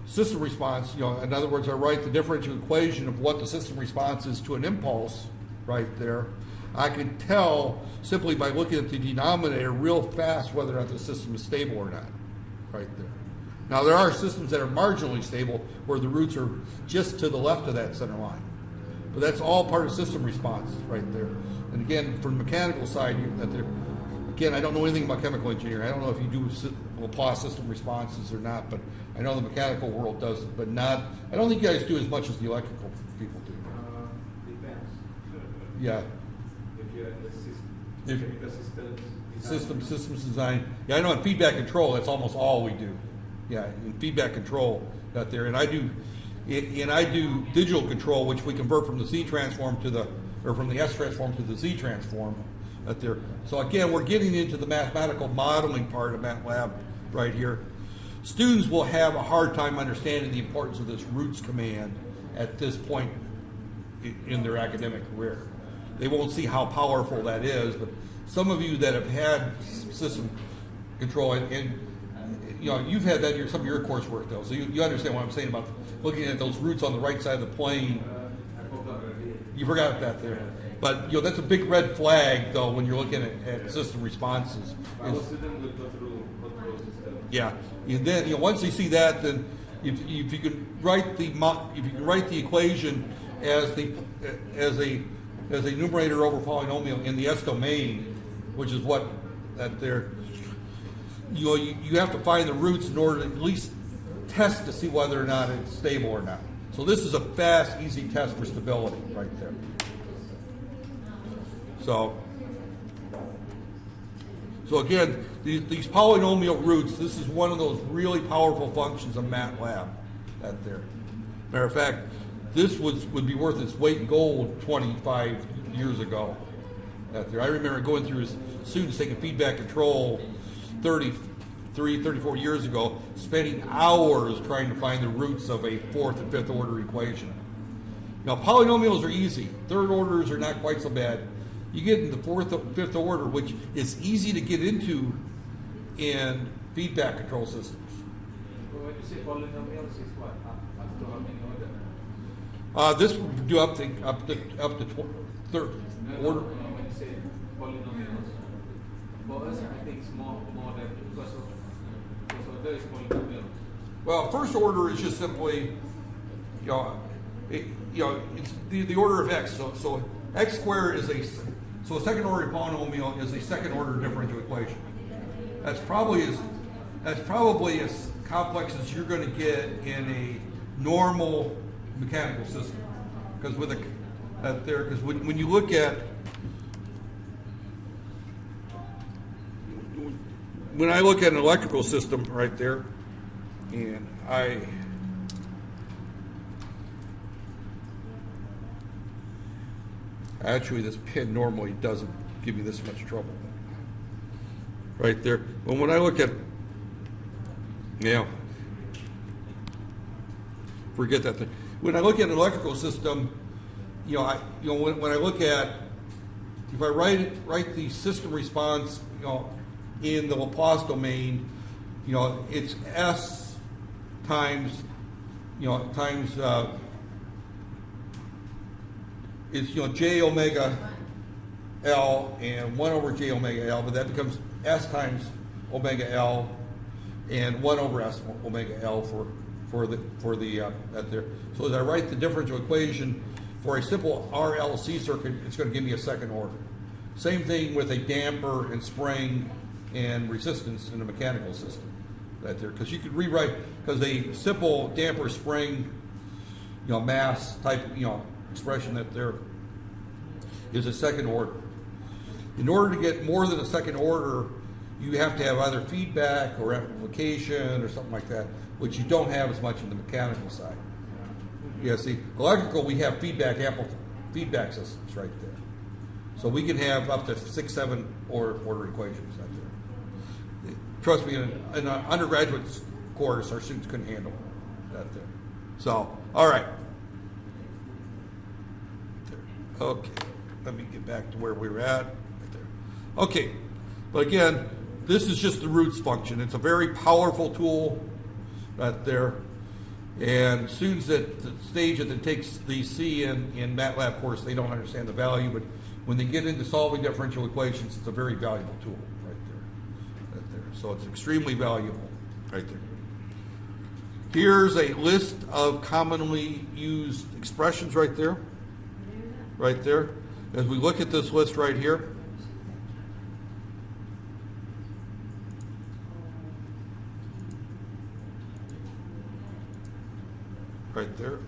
system response, in other words, I write the differential equation of what the system response is to an impulse right there. I can tell simply by looking at the denominator real fast whether or not the system is stable or not, right there. Now, there are systems that are marginally stable where the roots are just to the left of that center line. But that's all part of system response right there. And again, from the mechanical side, again, I don't know anything about chemical engineering. I don't know if you do Laplace system responses or not, but I know the mechanical world does it, but not, I don't think you guys do as much as the electrical people do. Depends. Yeah. If you're in the Systems design. Yeah, I know in feedback control, that's almost all we do. Yeah, in feedback control out there. And I do digital control, which we convert from the Z transform from the S transform to the Z transform out there. So again, we're getting into the mathematical modeling part of MATLAB right here. Students will have a hard time understanding the importance of this roots command at this point in their academic career. They won't see how powerful that is, but some of you that have had system control, and you've had that in some of your coursework though, so you understand what I'm saying about looking at those roots on the right side of the plane. I forgot. You forgot that there. But that's a big red flag though when you're looking at system responses. Our student will go through system. Yeah, and then once you see that, then if you can write the equation as a numerator over polynomial in the S domain, which is what that there, you have to find the roots in order to at least test to see whether or not it's stable or not. So this is a fast, easy test for stability right there. So again, these polynomial roots, this is one of those really powerful functions of MATLAB out there. Matter of fact, this would be worth its weight in gold 25 years ago out there. I remember going through students taking feedback control 34 years ago, spending hours trying to find the roots of a fourth and fifth order equation. Now, polynomials are easy. Third orders are not quite so bad. You get into fourth and fifth order, which is easy to get into in feedback control systems. So when you say polynomials, is what? Up to how many order? This would do up to third order. When you say polynomials, for us, I think it's more than because order is polynomials. Well, first order is just simply, it's the order of x. So x squared is a second order polynomial is a second order differential equation. That's probably as complex as you're going to get in a normal mechanical system. Because when you look at when I look at an electrical system right there, and actually this pin normally doesn't give me this much trouble. Right there. But when I look at, forget that thing. When I look at an electrical system, when I look at, if I write the system response, in the Laplace domain, it's S times, it's, J omega L and 1 over J omega L, but that becomes S times omega L and 1 over S omega L for that there. So as I write the differential equation for a simple RLC circuit, it's going to give me a second order. Same thing with a damper and spring and resistance in a mechanical system. That there, because you could rewrite, because a simple damper spring, mass type, expression that there is a second order. In order to get more than a second order, you have to have either feedback or amplification or something like that, which you don't have as much in the mechanical side. Yeah, see, electrical, we have feedback systems right there. So we can have up to 6, 7 order equations right there. Trust me, in an undergraduate course, our students couldn't handle that there. So, all right. Okay, let me get back to where we were at. Right there. Okay, but again, this is just the roots function. It's a very powerful tool right there. And students at the stage that takes the C in MATLAB course, they don't understand the value, but when they get into solving differential equations, it's a very valuable tool right there. Right there. So it's extremely valuable right there. Here's a list of commonly used expressions right there. Right there. As we look at this list right here, right there.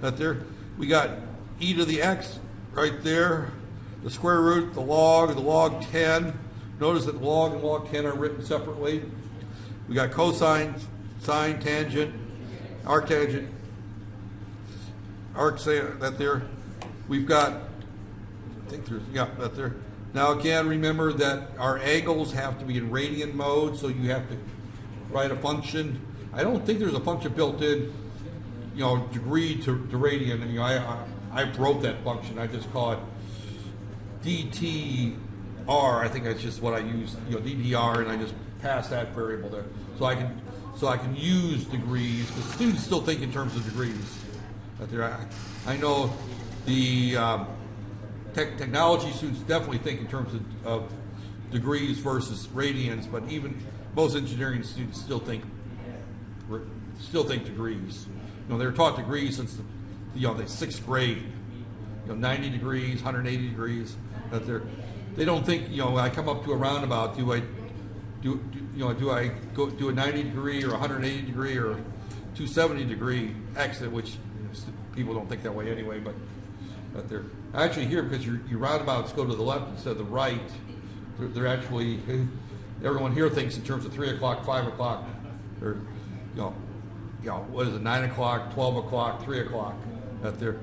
Right there. We got e to the x right there, the square root, the log 10. Notice that log and log 10 are written separately. We got cosine, sine, tangent, arctangent, that there. We've got, I think there's, that there. Now again, remember that our angles have to be in radian mode, so you have to write a function. I don't think there's a function built in, degree to radian. And, I wrote that function. I just call it DTR. I think that's just what I use, DTR, and I just pass that variable there. So I can use degrees, because students still think in terms of degrees. But I know the technology students definitely think in terms of degrees versus radians, but even most engineering students still think degrees. They were taught degrees since the sixth grade. 90 degrees, 180 degrees. That they don't think. I come up to a roundabout. Do I go do a 90 degree or 180 degree or 270 degree exit? Which people don't think that way anyway. But they're actually here because your roundabouts go to the left instead of the right. They're actually, everyone here thinks in terms of 3 o'clock, 5 o'clock, or what is it, 9 o'clock, 12 o'clock, 3 o'clock. That they're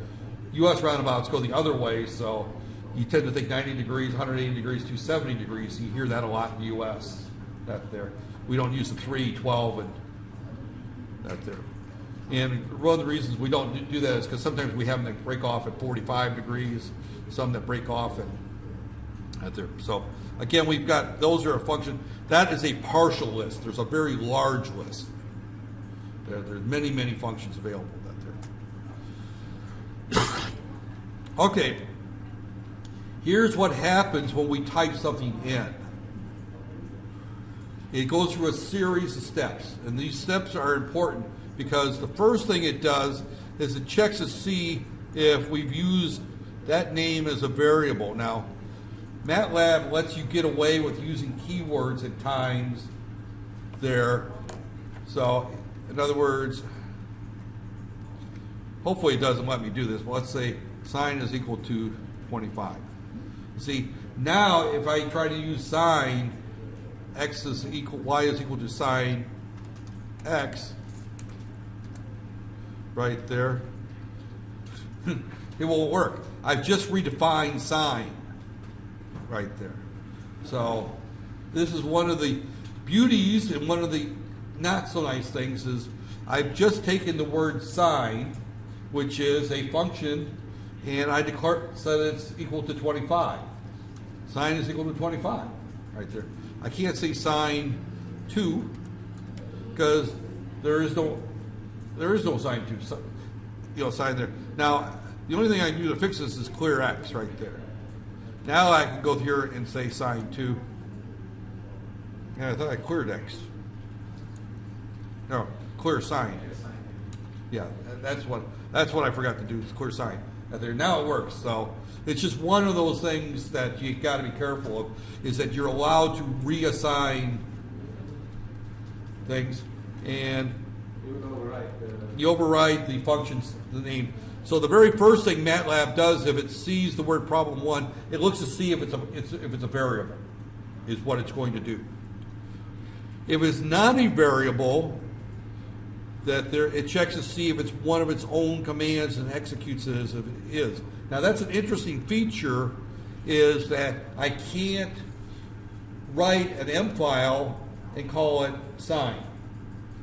U.S. roundabouts go the other way, so you tend to think 90 degrees, 180 degrees, 270 degrees. You hear that a lot in the U.S. That there, we don't use the 3, 12, and that there. And one of the reasons we don't do that is because sometimes we have them that break off at 45 degrees, some that break off at there. So again, we've got, those are a function. That is a partial list. There's a very large list. There's many, many functions available out there. Okay, here's what happens when we type something in. It goes through a series of steps, and these steps are important because the first thing it does is it checks to see if we've used that name as a variable. Now, MATLAB lets you get away with using keywords at times there. So, in other words, hopefully it doesn't let me do this, but let's say sine is equal to 25. See, Now, if I try to use sine, y is equal to sine x, right there, it won't work. I've just redefined sine right there. So this is one of the beauties, and one of the not so nice things is I've just taken the word sine, which is a function, and I said it's equal to 25. Sine is equal to 25 right there. I can't say sine 2 because there is no sine 2, sine there. Now, the only thing I can do to fix this is clear x right there. Now I can go here and say sine 2. Yeah, I thought I cleared x. No, clear sine. Yeah, that's what I forgot to do, is clear sine. There, now it works. So it's just one of those things that you got to be careful of, is that you're allowed to reassign things, and you override the functions, the name. So the very first thing MATLAB does, if it sees the word problem 1, it looks to see if it's a variable, is what it's going to do. If it's not a variable, it checks to see if it's one of its own commands and executes it as if it is. Now that's an interesting feature, is that I can't write an M file and call it sine,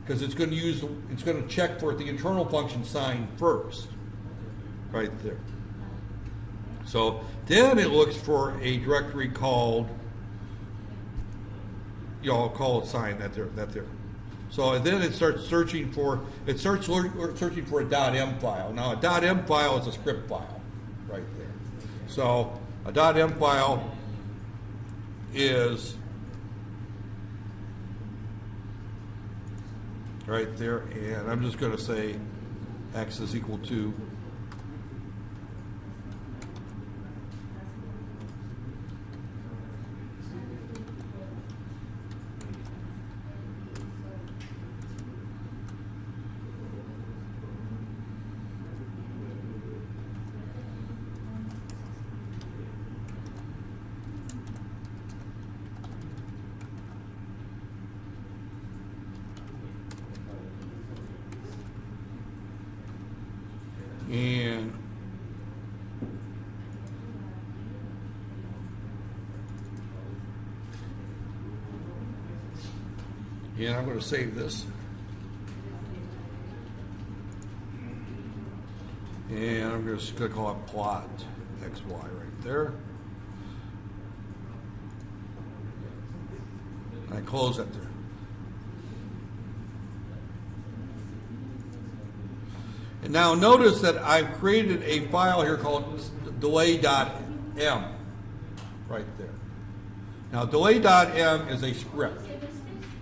because it's going to check for the internal function sine first, right there. So then it looks for a directory called, I'll call it sine, that there. So then it starts searching for a .m file. Now a .m file is a script file, right there. So a .m file is right there, and I'm just going to say x is equal to and I'm going to save this. And I'm just going to call it plot XY right there. And I close that there. And now notice that I've created a file here called delay.m right there. Now delay.m is a script.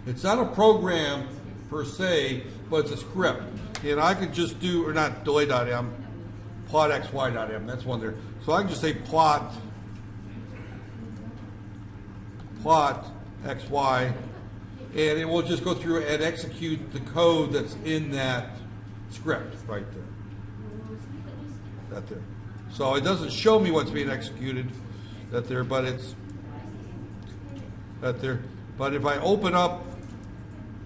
It's not a program per se, but it's a script. And I could just do, or not delay.m, plot xy.m, that's one there. So I can just say plot xy, and it will just go through and execute the code that's in that script right there. That there. So it doesn't show me what's being executed that there, but it's that there. But if I open up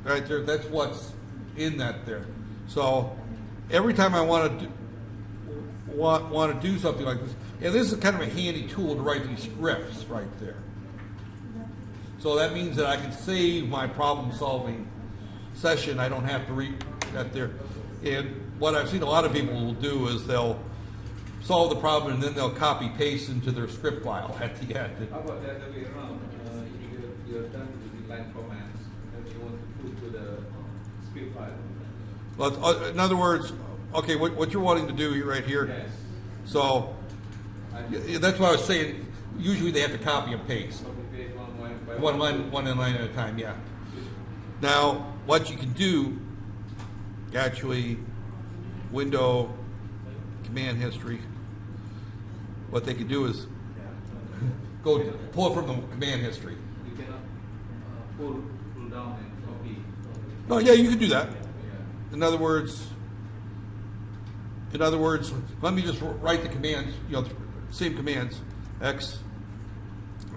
right there, that's what's in that there. So every time I want to do something like this, and this is kind of a handy tool to write these scripts right there. So that means that I can save my problem-solving session. I don't have to read that there. And what I've seen a lot of people will do is they'll solve the problem and then they'll copy-paste into their script file at the end. How about the other way around? You're done with the line commands and you want to put to the script file. But, in other words, okay, what you're wanting to do right here. Yes. So that's what I was saying. Usually they have to copy and paste. One line at a time, yeah. Now, what you can do, actually, window, command history, what they can do is pull it from the command history. You cannot pull down and copy. No, yeah, you can do that. Yeah. In other words, let me just write the commands, same commands, x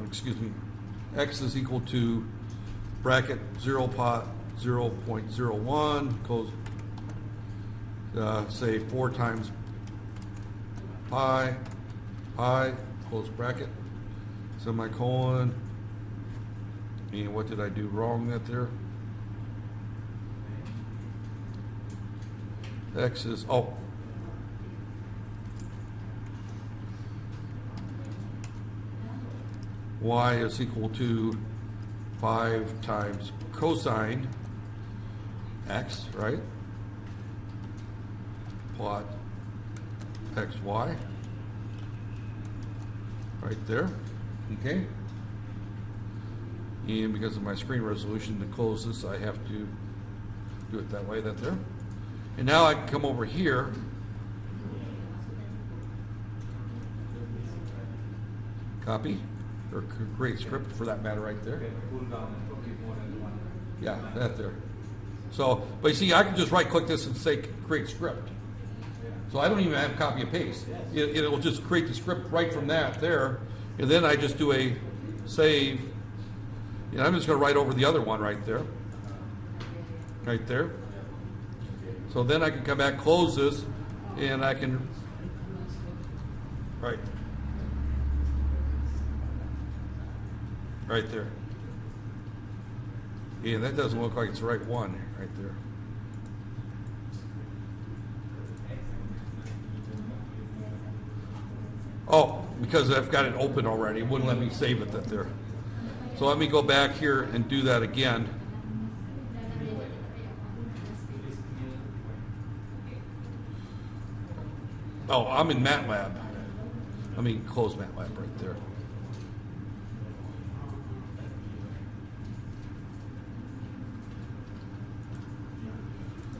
excuse me, x is equal to bracket 0 pot 0.01, close, say 4 times pi, close bracket, semicolon, and what did I do wrong that there? X is, y is equal to 5 times cosine x, right? Plot xy, right there, okay? And because of my screen resolution to close this, I have to do it that way, that there. And now I can come over here copy, or create script for that matter right there. Okay, pull down and copy more than one. Yeah, that there. So, but you see, I can just right click this and say create script. So I don't even have copy and paste. It'll just create the script right from that there. And then I just do a save. And I'm just going to write over the other one right there. Right there. So then I can come back, close this, and I can, right there. Yeah, that doesn't look like it's the right one right there. Oh, because I've got it open already, it wouldn't let me save it that there. So let me go back here and do that again. Oh, I'm in Matlab. I mean, close Matlab right there.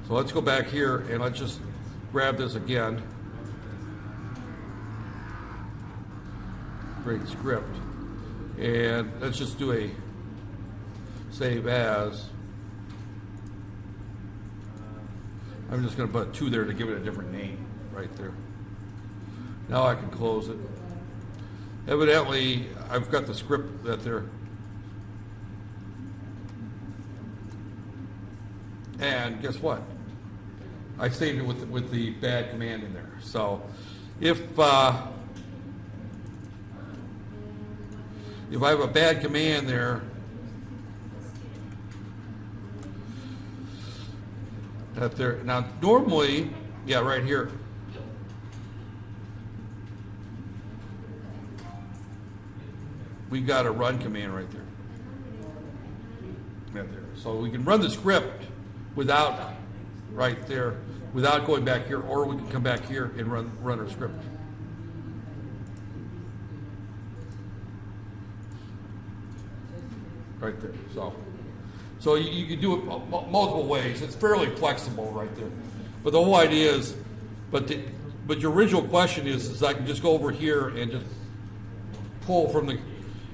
So let's go back here and let's just grab this again. Create script. And let's just do a save as. I'm just going to put 2 there to give it a different name right there. Now I can close it. Evidently, I've got the script that there. And guess what? I saved it with the bad command in there. So if I have a bad command there, that there, now normally, yeah, right here. We got a run command right there. Right there. So we can run the script without, right there, without going back here, or we can come back here and run our script. Right there. So you can do it multiple ways. It's fairly flexible right there. But the whole idea is, but your original question is I can just go over here and just pull from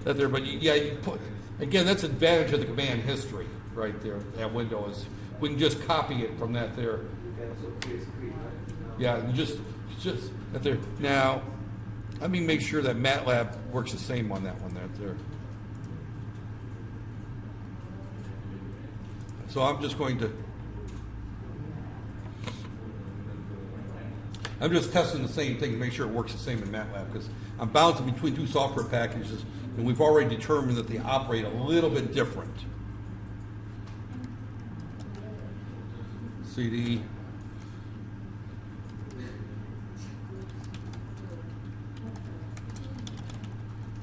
that there. But you put, again, that's the advantage of the command history right there. That window is we can just copy it from that there. Yeah, and just that there. Now, let me make sure that Matlab works the same on that one that there. So I'm just going to, I'm just testing the same thing to make sure it works the same in Matlab, because I'm bouncing between 2 software packages and we've already determined that they operate a little bit different. CD.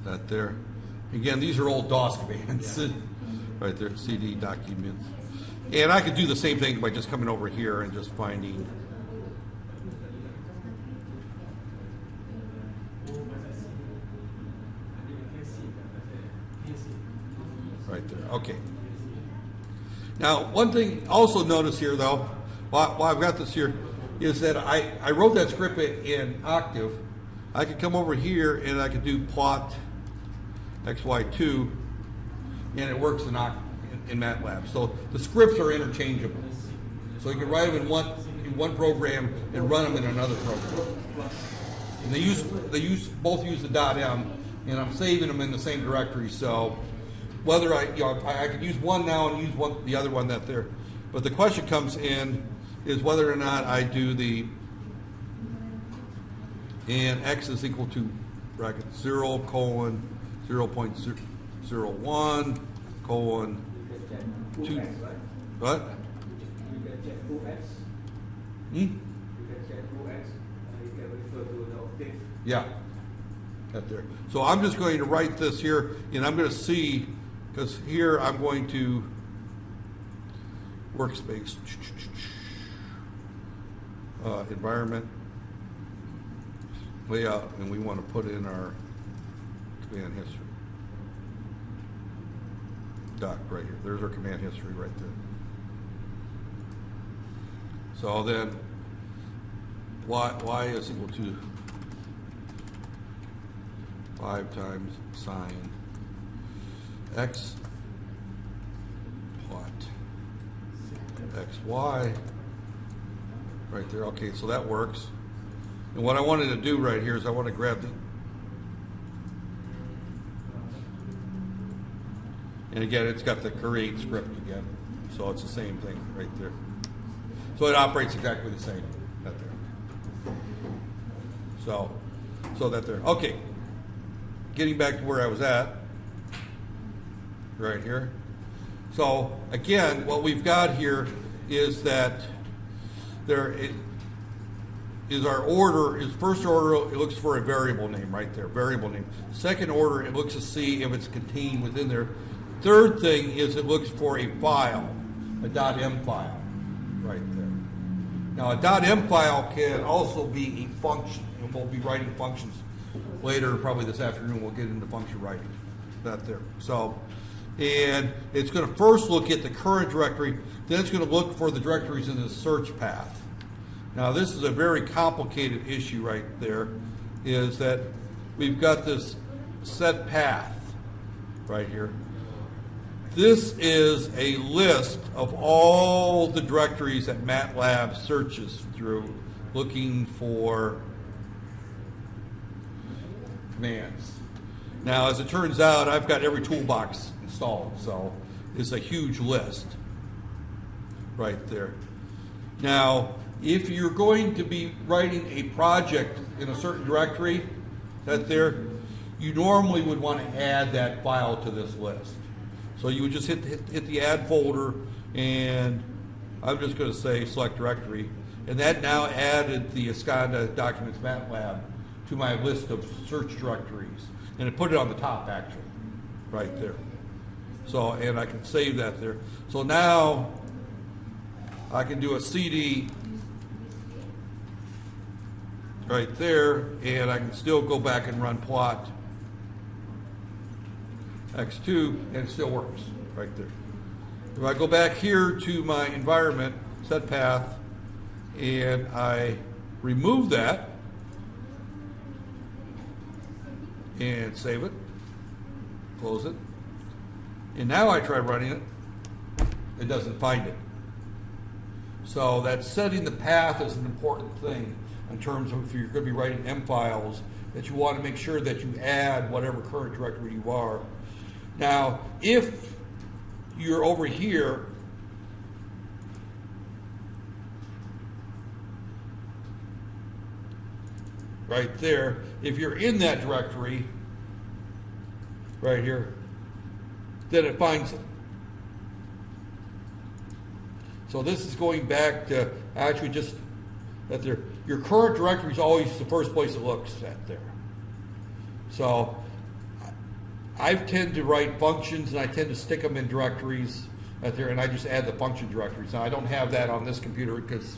That there. Again, these are old DOS commands. Right there, CD documents. And I could do the same thing by just coming over here and just finding. Right there, okay. Now, one thing also notice here though, while I've got this here, is that I wrote that script in Octave. I could come over here and I could do plot XY2, and it works in Matlab. So the scripts are interchangeable. So you can write them in one program and run them in another program. And both use the .m, and I'm saving them in the same directory. So whether I could use one now and use the other one that there, but the question comes in is whether or not I do the and x is equal to bracket 0 colon 0.01 colon You can check full 2. X, right? What? You can check full X. Hmm? You can check full X, and you can refer to the octave. Yeah, that there. So I'm just going to write this here, and I'm going to see, because here I'm going to workspace, environment, layout, and we want to put in our command history. Dot right here. There's our command history right there. So then y is equal to 5 times sine x plot xy right there. Okay, so that works. And what I wanted to do right here is I want to grab the, and again, it's got the create script again. So it's the same thing right there. So it operates exactly the same right there. So that there. Okay. Getting back to where I was at, right here. So again, what we've got here is that there is our order, is first order, it looks for a variable name right there, variable name. Second order, it looks to see if it's contained within there. Third thing is it looks for a file, a .m file, right there. Now a .m file can also be a function, and we'll be writing functions later, probably this afternoon, we'll get into function writing, that there. So, and it's going to first look at the current directory, then it's going to look for the directories in the search path. Now this is a very complicated issue right there, is that we've got this set path right here. This is a list of all the directories that Matlab searches through looking for commands. Now, as it turns out, I've got every toolbox installed, so it's a huge list right there. Now, if you're going to be writing a project in a certain directory, that there, you normally would want to add that file to this list. So you would just hit the add folder, and I'm just going to say select directory, and that now added the Esconda Documents Matlab to my list of search directories, and it put it on the top actually, right there. So, and I can save that there. So now I can do a CD right there, and I can still go back and run plot x2, and it still works right there. If I go back here to my environment, set path, and I remove that, and save it, close it, and now I try running it, it doesn't find it. So that setting the path is an important thing in terms of if you're going to be writing M files, that you want to make sure that you add whatever current directory you are. Now, if you're over here, right there, if you're in that directory, right here, then it finds it. So this is going back to actually just that there, your current directory is always the first place it looks at there. So I tend to write functions, and I tend to stick them in directories out there, and I just add the function directories. Now I don't have that on this computer because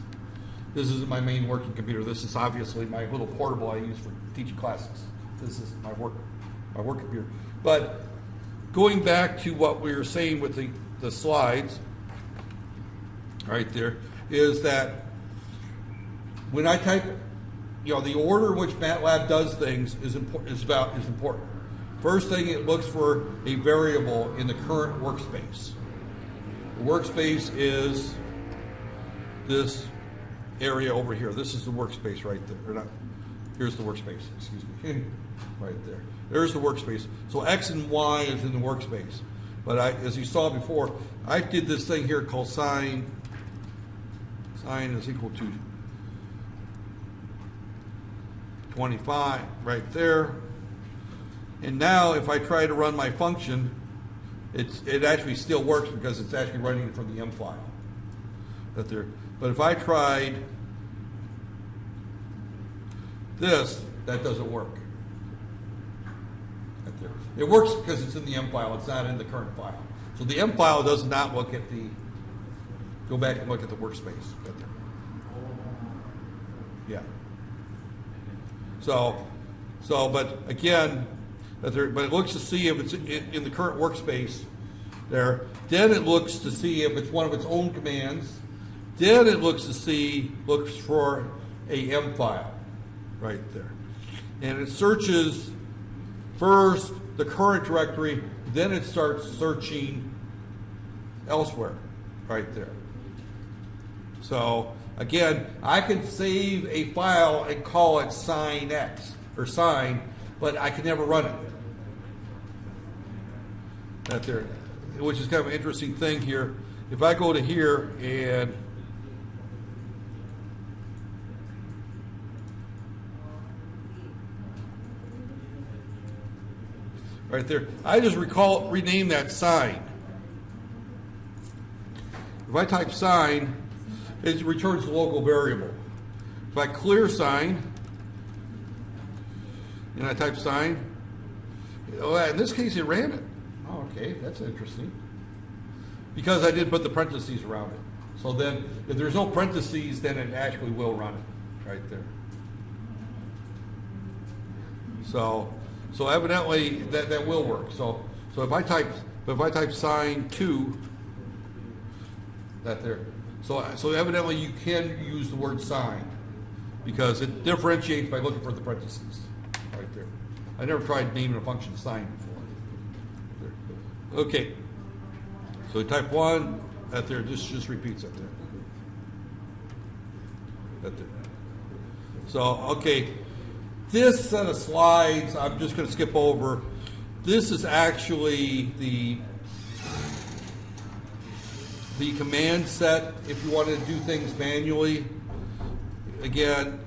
this isn't my main working computer. This is obviously my little portable I use for teaching classes. This is my work computer. But going back to what we were saying with the slides, right there, is that when I type, the order in which Matlab does things is important. First thing, it looks for a variable in the current workspace. The workspace is this area over here. This is the workspace right there. Or not. Here's the workspace, excuse me, right there. There's the workspace. So X and Y is in the workspace. But as you saw before, I did this thing here called sign is equal to 25 right there. And now if I try to run my function, it actually still works because it's actually running it from the M file. But if I tried this, that doesn't work. Right there. It works because it's in the M file, it's not in the current file. So the M file does not look at go back and look at the workspace. Right there. Yeah. But again, but it looks to see if it's in the current workspace there. Then it looks to see if it's one of its own commands. Then it looks for a M file right there. And it searches first the current directory, then it starts searching elsewhere right there. So again, I can save a file and call it sign X or sign, but I can never run it. Right there, which is kind of an interesting thing here. If I go to here and right there, I just rename that sign. If I type sign, it returns the local variable. If I clear sign, and I type sign, in this case it ran it. Oh, okay, that's interesting. Because I did put the parentheses around it. So then, if there's no parentheses, then it actually will run it right there. So evidently that will work. So if I type sign 2, that there. So evidently you can use the word sign because it differentiates by looking for the parentheses right there. I never tried naming a function sign before. There. Okay. So type 1, that there just repeats that there. That there. So okay. This set of slides, I'm just going to skip over. This is actually the command set if you wanted to do things manually. Again,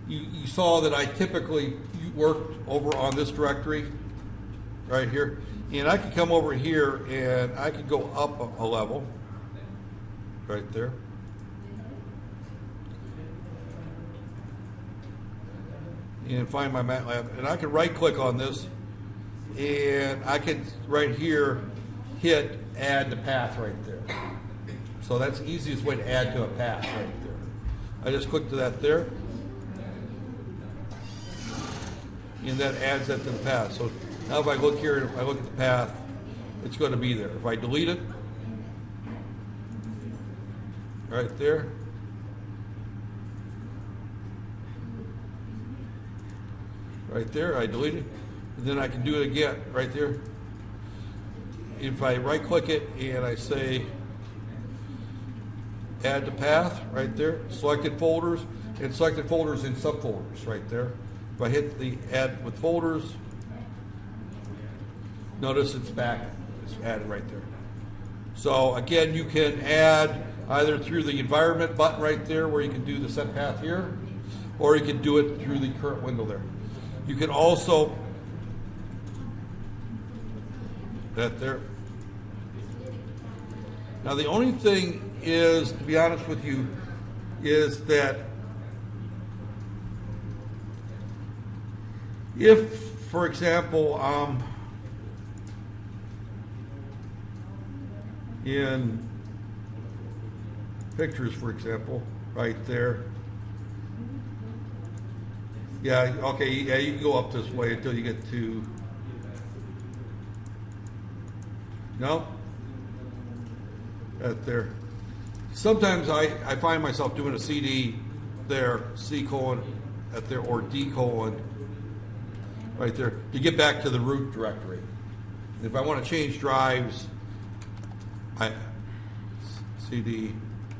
you saw that I typically worked over on this directory right here. And I could come over here and I could go up a level right there. And find my MATLAB, and I can right click on this and I can right here hit add to path right there. So that's the easiest way to add to a path right there. I just click to that there and that adds that to the path. So now if I look here, if I look at the path, it's going to be there. If I delete it, right there, right there, I delete it, and then I can do it again, right there. If I right click it and I say add to path, right there, selected folders, and selected folders in subfolders, right there. If I hit the add with folders, notice it's back, it's added right there. So again, you can add either through the environment button right there where you can do the set path here, or you can do it through the current window there. You can also, that there. Now the only thing is, to be honest with you, is that if, for example, in pictures, for example, right there, yeah, okay, yeah, you can go up this way until you get to, no? Right there. Sometimes I find myself doing a CD there, C colon, at there, or D colon, right there, to get back to the root directory. If I want to change drives, I CD,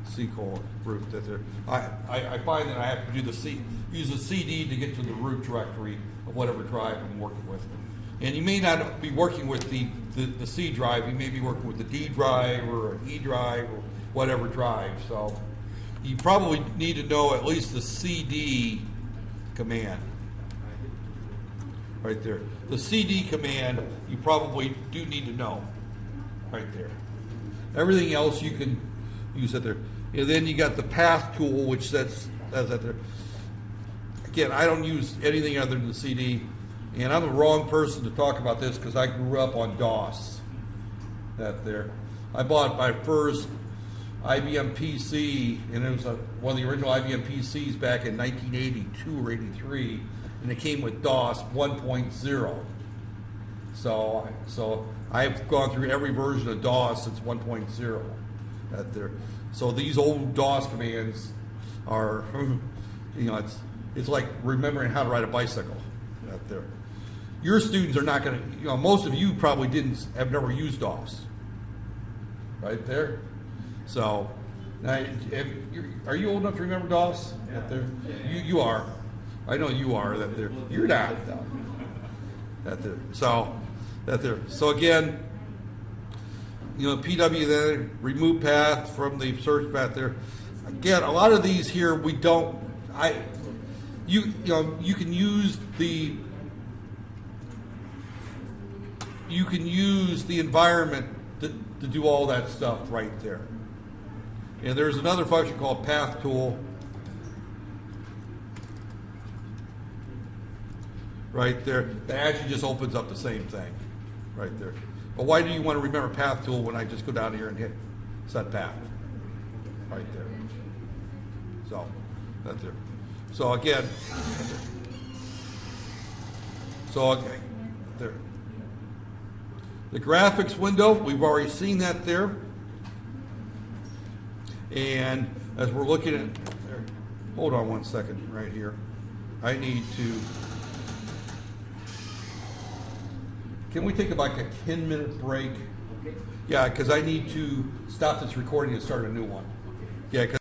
C colon, root, that there. I find that I have to do the C, use a CD to get to the root directory of whatever drive I'm working with. And you may not be working with the C drive, you may be working with the D drive or an E drive or whatever drive. So you probably need to know at least the CD command. Right there. The CD command you probably do need to know. Right there. Everything else you can use that there. And then you got the path tool, which that's that there. Again, I don't use anything other than the CD. And I'm the wrong person to talk about this because I grew up on DOS. That there. I bought my first IBM PC, and it was one of the original IBM PCs back in 1982 or 83, and it came with DOS 1.0. So I've gone through every version of DOS since 1.0. That there. So these old DOS commands are, it's like remembering how to ride a bicycle. That there. Your students are not going to, most of you probably have never used DOS. Right there. So, now, are you old enough to remember DOS? Yeah. That there? You are. I know you are. That there. You're not. That there. So, that there. So again, PW then remove path from the search path there. Again, a lot of these here we don't. You can use the. You can use the environment to do all that stuff right there. And there's another function called path tool right there that actually just opens up the same thing right there. But why do you want to remember path tool when I just go down here and hit set path right there? So that's there. So again, okay, there. The graphics window, we've already seen that there. And as we're looking at there, hold on one second right here. I need to, can we take like a 10-minute break? Okay. Yeah, because I need to stop this recording and start a new one. Yeah, 'cause